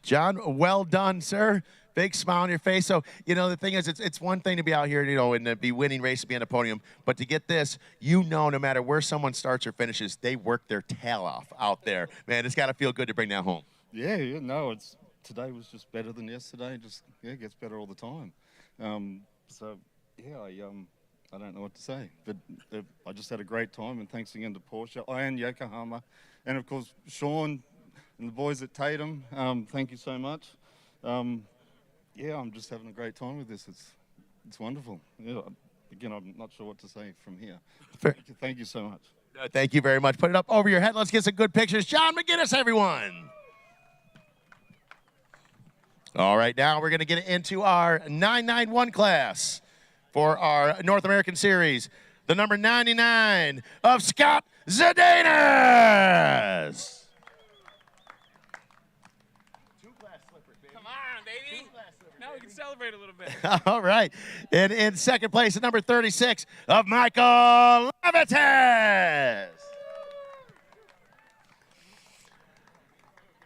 John, well done, sir. Big smile on your face. So, you know, the thing is, it's one thing to be out here, you know, and be winning races, be on the podium. But to get this, you know, no matter where someone starts or finishes, they work their tail off out there. Man, it's got to feel good to bring that home. Yeah, no, today was just better than yesterday. It gets better all the time. So, yeah, I don't know what to say. But I just had a great time, and thanks again to Porsche and Yokohama. And, of course, Sean and the boys at Tatum, thank you so much. Yeah, I'm just having a great time with this. It's wonderful. Yeah, again, I'm not sure what to say from here. Thank you so much. Thank you very much. Put it up over your head. Let's get some good pictures. John McGinnis, everyone. All right, now we're going to get into our 991 class for our North American Series. The number 99 of Scott Zadanis. Now we can celebrate a little bit. All right. And in second place, at number 36 of Michael Levitas.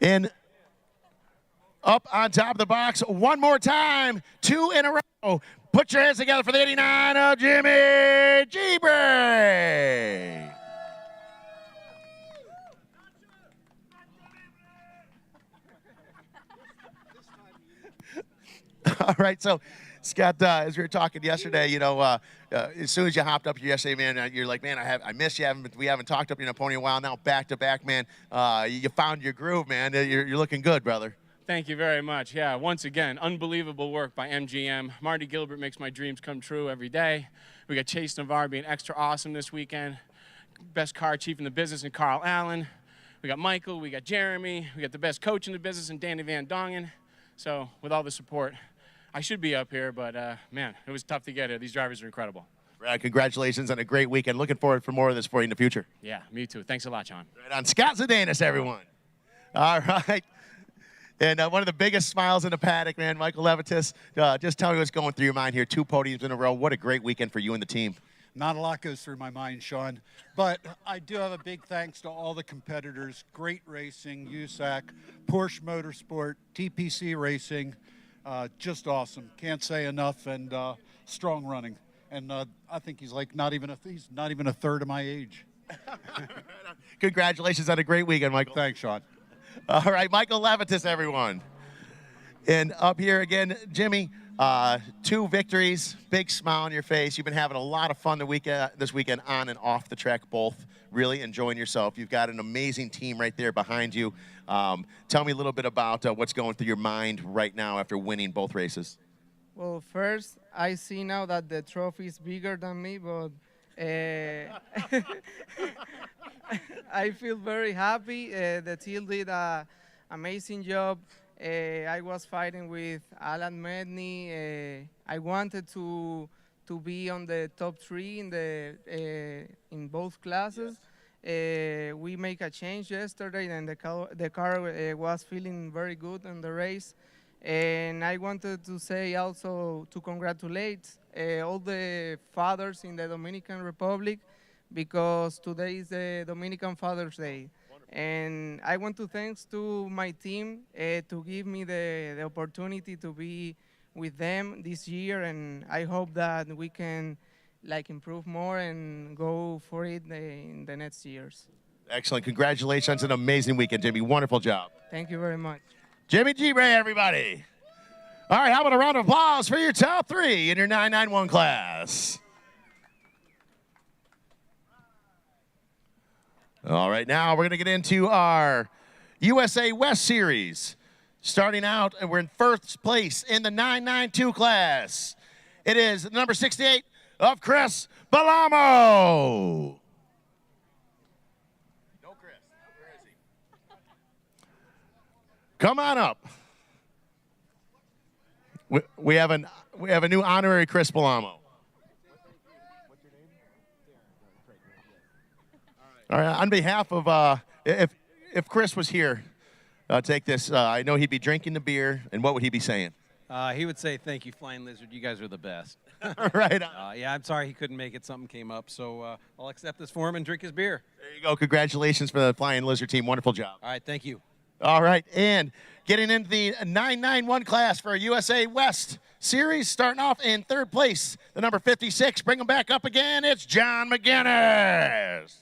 And up on top of the box, one more time, two in a row. Put your hands together for the 89 of Jimmy Llibre. All right, so Scott, as we were talking yesterday, you know, as soon as you hopped up here yesterday, man, you're like, man, I miss you. We haven't talked up in a pony in a while now, back to back, man. You found your groove, man. You're looking good, brother. Thank you very much. Yeah, once again, unbelievable work by MGM. Marty Gilbert makes my dreams come true every day. We got Chase Navarre being extra awesome this weekend. Best car chief in the business in Carl Allen. We got Michael, we got Jeremy, we got the best coach in the business in Danny Van Dongen. So with all the support, I should be up here, but man, it was tough to get here. These drivers are incredible. Right, congratulations on a great weekend. Looking forward for more of this for you in the future. Yeah, me too. Thanks a lot, John. Right on. Scott Zadanis, everyone. All right. And one of the biggest smiles in the paddock, man, Michael Levitas. Just tell me what's going through your mind here. 2 podiums in a row. What a great weekend for you and the team. Not a lot goes through my mind, Sean. But I do have a big thanks to all the competitors. Great racing, USAC, Porsche Motorsport, TPC Racing. Just awesome. Can't say enough, and strong running. and I think he's like not even a third of my age. Congratulations on a great weekend, Michael. Thanks, Sean. All right, Michael Levitas, everyone. And up here again, Jimmy, 2 victories, big smile on your face. You've been having a lot of fun this weekend on and off the track, both really enjoying yourself. You've got an amazing team right there behind you. Tell me a little bit about what's going through your mind right now after winning both races. Well, first, I see now that the trophy is bigger than me, but I feel very happy. The team did an amazing job. I was fighting with Alan Medney. I wanted to be on the top 3 in both classes. We make a change yesterday, and the car was feeling very good in the race. And I wanted to say also to congratulate all the fathers in the Dominican Republic, because today is the Dominican Father's Day. And I want to thanks to my team to give me the opportunity to be with them this year, and I hope that we can improve more and go for it in the next years. Excellent. Congratulations. An amazing weekend, Jimmy. Wonderful job. Thank you very much. Jimmy Llibre, everybody. All right, how about a round of applause for your top 3 in your 991 class? All right, now we're going to get into our USA West Series. Starting out, and we're in first place in the 992 class. It is number 68 of Chris Balamo. No Chris. Where is he? Come on up. We have a new honorary Chris Balamo. All right, on behalf of, if Chris was here, take this. I know he'd be drinking the beer, and what would he be saying? He would say, "Thank you, Flying Lizard. You guys are the best." Right. Yeah, I'm sorry he couldn't make it. Something came up, so I'll accept this for him and drink his beer. There you go. Congratulations for the Flying Lizard team. Wonderful job. All right, thank you. All right, and getting into the 991 class for USA West Series, starting off in third place, the number 56. Bring him back up again. It's John McGinnis.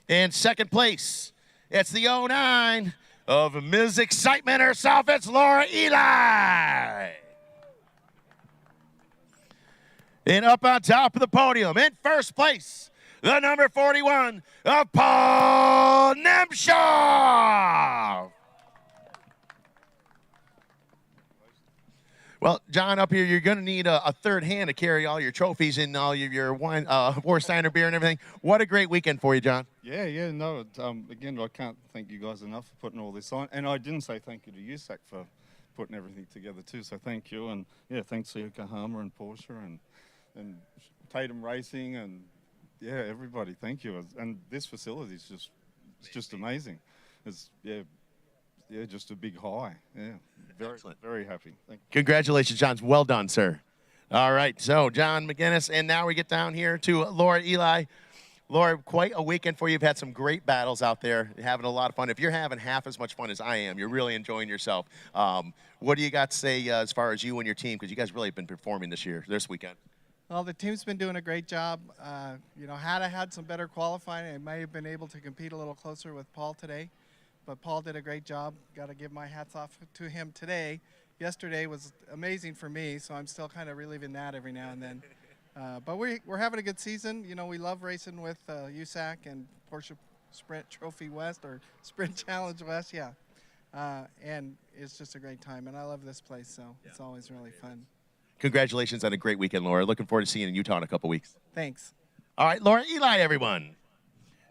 In second place, it's the 09 of Ms. Excitement herself. It's Laura Eli. And up on top of the podium, in first place, the number 41 of Paul Nemshoff. Well, John, up here, you're going to need a third hand to carry all your trophies and all your wine, Warsteiner beer and everything. What a great weekend for you, John. Yeah, no. Again, I can't thank you guys enough for putting all this on. And I didn't say thank you to USAC for putting everything together too. So thank you, and yeah, thanks to Yokohama and Porsche and Tatum Racing and yeah, everybody. Thank you. And this facility is just amazing. It's yeah, just a big high. Yeah, very happy. Thank you. Congratulations, John. Well done, sir. All right, so John McGinnis, and now we get down here to Laura Eli. Laura, quite a weekend for you. You've had some great battles out there. You're having a lot of fun. If you're having half as much fun as I am, you're really enjoying yourself. What do you got to say as far as you and your team? Because you guys really have been performing this weekend. Well, the team's been doing a great job. Had I had some better qualifying, I might have been able to compete a little closer with Paul today. But Paul did a great job. Got to give my hats off to him today. Yesterday was amazing for me, so I'm still kind of reliving that every now and then. But we're having a good season. We love racing with USAC and Porsche Sprint Trophy West or Sprint Challenge West, yeah. And it's just a great time, and I love this place, so it's always really fun. Congratulations on a great weekend, Laura. Looking forward to seeing you in Utah in a couple weeks. Thanks. All right, Laura Eli, everyone.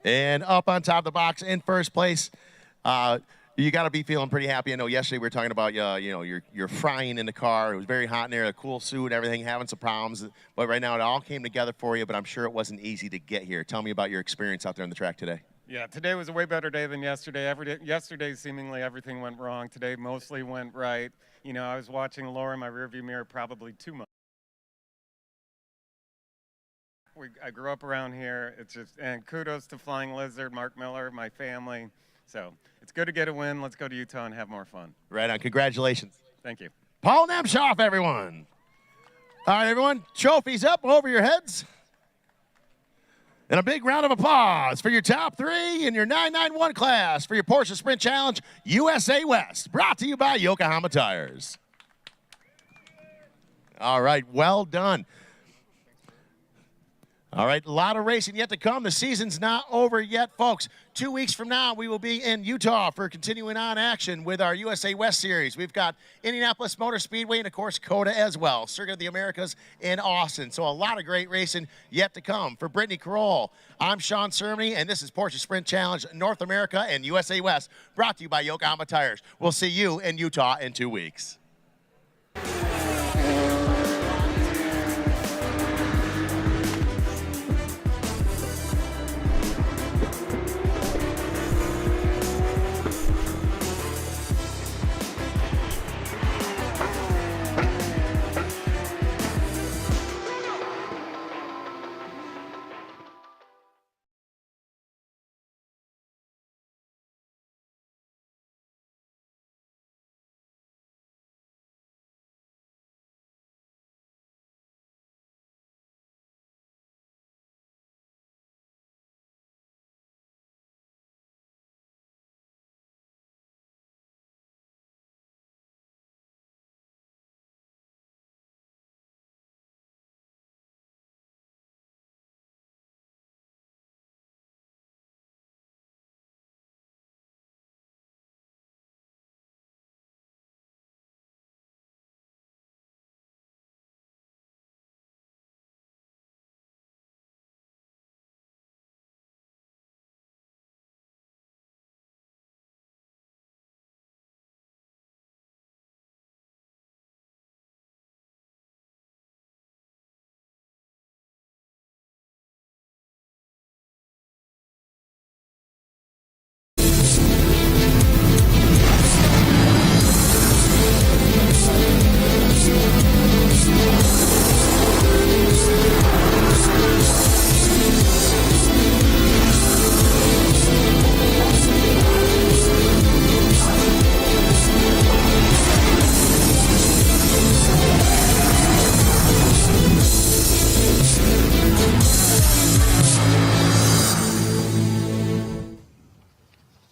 And up on top of the box in first place, you got to be feeling pretty happy. I know yesterday we were talking about you're frying in the car. It was very hot in there, a cool suit and everything, having some problems. But right now it all came together for you, but I'm sure it wasn't easy to get here. Tell me about your experience out there on the track today. Yeah, today was a way better day than yesterday. Yesterday, seemingly everything went wrong. Today, mostly went right. I was watching Laura in my rearview mirror probably too much. I grew up around here. And kudos to Flying Lizard, Mark Miller, my family. So it's good to get a win. Let's go to Utah and have more fun. Right on. Congratulations. Thank you. Paul Nemshoff, everyone. All right, everyone, trophies up over your heads. And a big round of applause for your top 3 in your 991 class for your Porsche Sprint Challenge USA West, brought to you by Yokohama Tires. All right, well done. All right, a lot of racing yet to come. The season's not over yet, folks. 2 weeks from now, we will be in Utah for continuing on action with our USA West Series. We've got Indianapolis Motor Speedway and, of course, COTA as well. Circuit of the Americas in Austin. So a lot of great racing yet to come. For Brittany Kroll, I'm Sean Cermony, and this is Porsche Sprint Challenge North America and USA West, brought to you by Yokohama Tires. We'll see you in Utah in 2 weeks.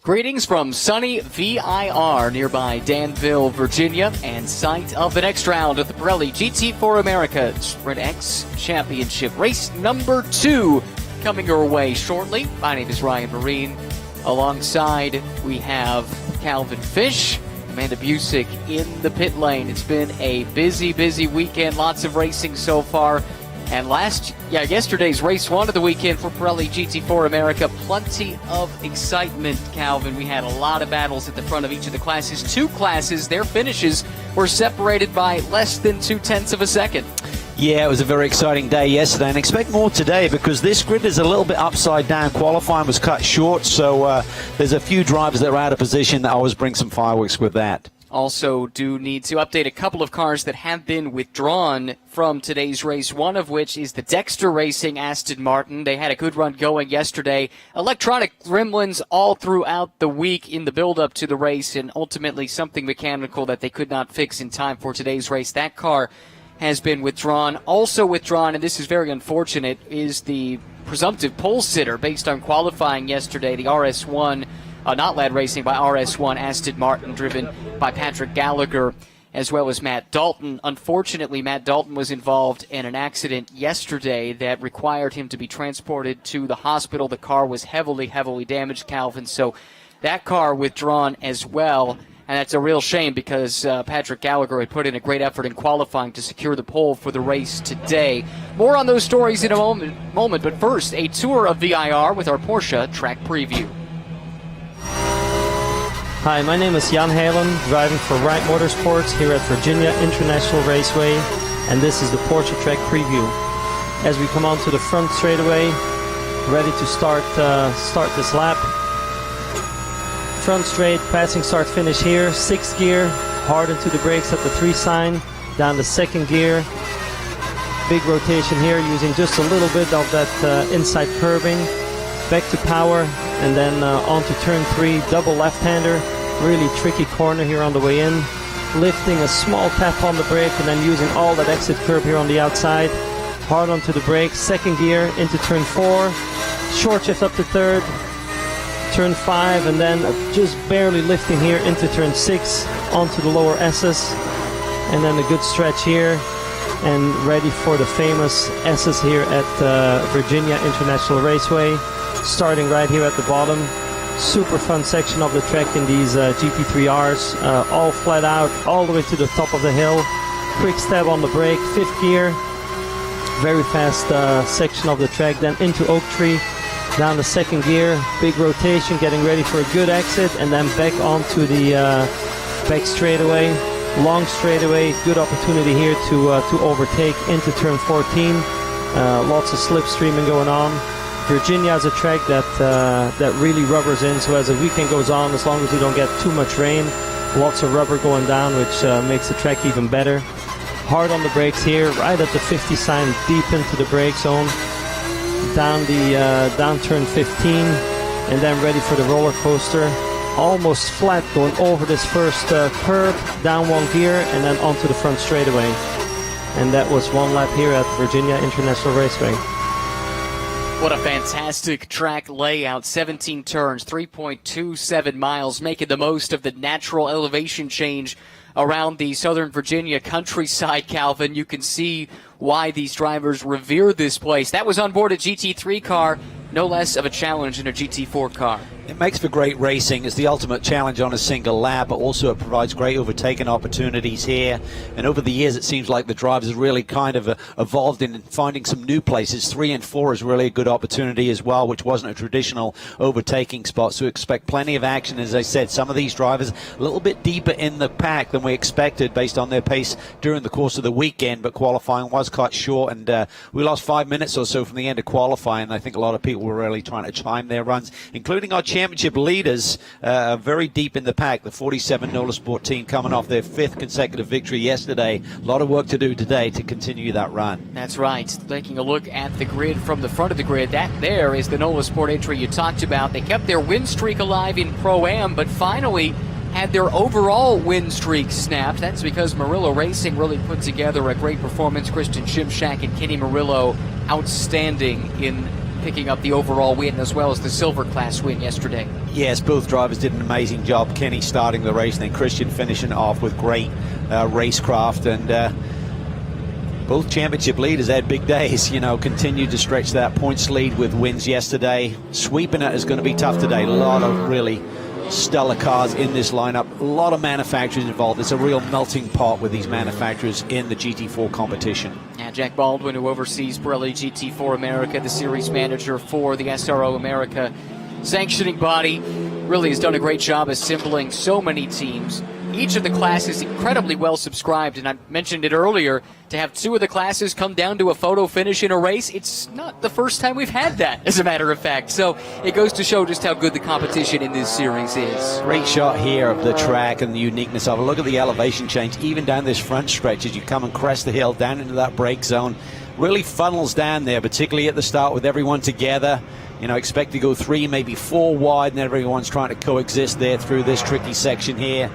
Greetings from sunny VIR nearby Danville, Virginia, and site of the next round of the Pirelli GT4 America Sprint X Championship. Race number 2 coming your way shortly. My name is Ryan Marine. Alongside, we have Calvin Fish, Amanda Busick in the pit lane. It's been a busy, busy weekend. Lots of racing so far. And yesterday's race 1 of the weekend for Pirelli GT4 America. Plenty of excitement, Calvin. We had a lot of battles at the front of each of the classes. 2 classes, their finishes were separated by less than 0.2 of a second. Yeah, it was a very exciting day yesterday, and expect more today because this grid is a little bit upside down. Qualifying was cut short, so there's a few drivers that are out of position. I always bring some fireworks with that. Also do need to update a couple of cars that have been withdrawn from today's race, one of which is the Dexter Racing Aston Martin. They had a good run going yesterday. Electronic gremlins all throughout the week in the build-up to the race, and ultimately something mechanical that they could not fix in time for today's race. That car has been withdrawn. Also withdrawn, and this is very unfortunate, is the presumptive pole sitter based on qualifying yesterday, the RS1 not led racing by RS1 Aston Martin, driven by Patrick Gallagher, as well as Matt Dalton. Unfortunately, Matt Dalton was involved in an accident yesterday that required him to be transported to the hospital. The car was heavily, heavily damaged, Calvin, so that car withdrawn as well. And that's a real shame because Patrick Gallagher had put in a great effort in qualifying to secure the pole for the race today. More on those stories in a moment, but first, a tour of VIR with our Porsche track preview. Hi, my name is Jan Halen, driving for Wright Motorsports here at Virginia International Raceway, and this is the Porsche track preview. As we come onto the front straightaway, ready to start this lap. Front straight, passing start finish here, 6th gear, hard into the brakes at the 3 sign, down the 2nd gear. Big rotation here, using just a little bit of that inside curbing. Back to power, and then onto turn 3, double left-hander. Really tricky corner here on the way in. lifting a small tap on the brake and then using all that exit curb here on the outside. Hard onto the brake, second gear into turn 4, short shift up to third, turn 5, and then just barely lifting here into turn 6 onto the lower S's, and then a good stretch here, and ready for the famous S's here at Virginia International Raceway, starting right here at the bottom. Super fun section of the track in these GT3Rs, all flat out, all the way to the top of the hill. Quick stab on the brake, 5th gear. Very fast section of the track, then into Oak Tree, down the 2nd gear, big rotation, getting ready for a good exit, and then back onto the back straightaway, long straightaway, good opportunity here to overtake into turn 14. Lots of slipstreaming going on. Virginia is a track that really rubbers in, so as the weekend goes on, as long as you don't get too much rain, lots of rubber going down, which makes the track even better. Hard on the brakes here, right at the 50 sign, deep into the brake zone, down turn 15, and then ready for the roller coaster. Almost flat going over this first curb, down 1 gear, and then onto the front straightaway. And that was 1 lap here at Virginia International Raceway. What a fantastic track layout. 17 turns, 3.27 miles, making the most of the natural elevation change around the Southern Virginia countryside, Calvin. You can see why these drivers revere this place. That was on board a GT3 car, no less of a challenge in a GT4 car. It makes for great racing. It's the ultimate challenge on a single lap, but also it provides great overtaking opportunities here. And over the years, it seems like the drivers have really kind of evolved in finding some new places. 3 and 4 is really a good opportunity as well, which wasn't a traditional overtaking spot. So expect plenty of action. As I said, some of these drivers a little bit deeper in the pack than we expected based on their pace during the course of the weekend, but qualifying was cut short, and we lost 5 minutes or so from the end of qualifying. I think a lot of people were really trying to time their runs, including our championship leaders, very deep in the pack. The 47 Nola Sport team coming off their 5th consecutive victory yesterday. A lot of work to do today to continue that run. That's right. Taking a look at the grid from the front of the grid, that there is the Nola Sport entry you talked about. They kept their win streak alive in Pro-Am, but finally had their overall win streak snapped. That's because Murillo Racing really put together a great performance. Christian Shimshak and Kenny Murillo outstanding in picking up the overall win as well as the silver class win yesterday. Yes, both drivers did an amazing job. Kenny starting the race and then Christian finishing off with great racecraft, and both championship leaders had big days, you know, continued to stretch that points lead with wins yesterday. Sweeping it is going to be tough today. A lot of really stellar cars in this lineup, a lot of manufacturers involved. It's a real melting pot with these manufacturers in the GT4 competition. Yeah, Jack Baldwin, who oversees Pirelli GT4 America, the series manager for the SRO America sanctioning body, really has done a great job assembling so many teams. Each of the classes incredibly well subscribed, and I mentioned it earlier, to have 2 of the classes come down to a photo finish in a race, it's not the first time we've had that, as a matter of fact. So it goes to show just how good the competition in this series is. Great shot here of the track and the uniqueness of it. Look at the elevation change, even down this front stretch as you come and crest the hill down into that brake zone. Really funnels down there, particularly at the start with everyone together. You know, expect to go 3, maybe 4 wide, and everyone's trying to coexist there through this tricky section here.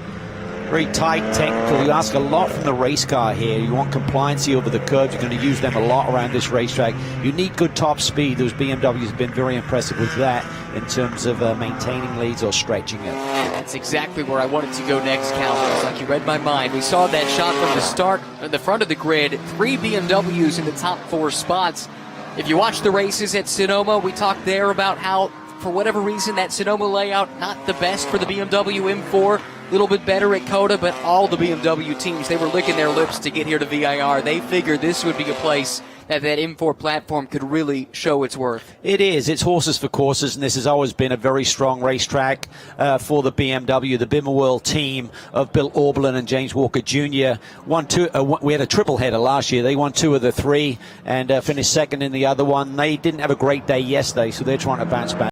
Very tight, technical. You ask a lot from the race car here. You want compliancy over the curbs. You're going to use them a lot around this racetrack. You need good top speed. Those BMWs have been very impressive with that in terms of maintaining leads or stretching it. That's exactly where I wanted to go next, Calvin. It's like you read my mind. We saw that shot from the start, the front of the grid. 3 BMWs in the top 4 spots. If you watch the races at Sonoma, we talked there about how, for whatever reason, that Sonoma layout, not the best for the BMW M4. A little bit better at COTA, but all the BMW teams, they were licking their lips to get here to VIR. They figured this would be a place that M4 platform could really show its worth. It is. It's horses for courses, and this has always been a very strong racetrack for the BMW. The Bimmer World team of Bill Oberlin and James Walker Jr. won 2. We had a triple header last year. They won 2 of the 3 and finished second in the other one. They didn't have a great day yesterday, so they're trying to bounce back.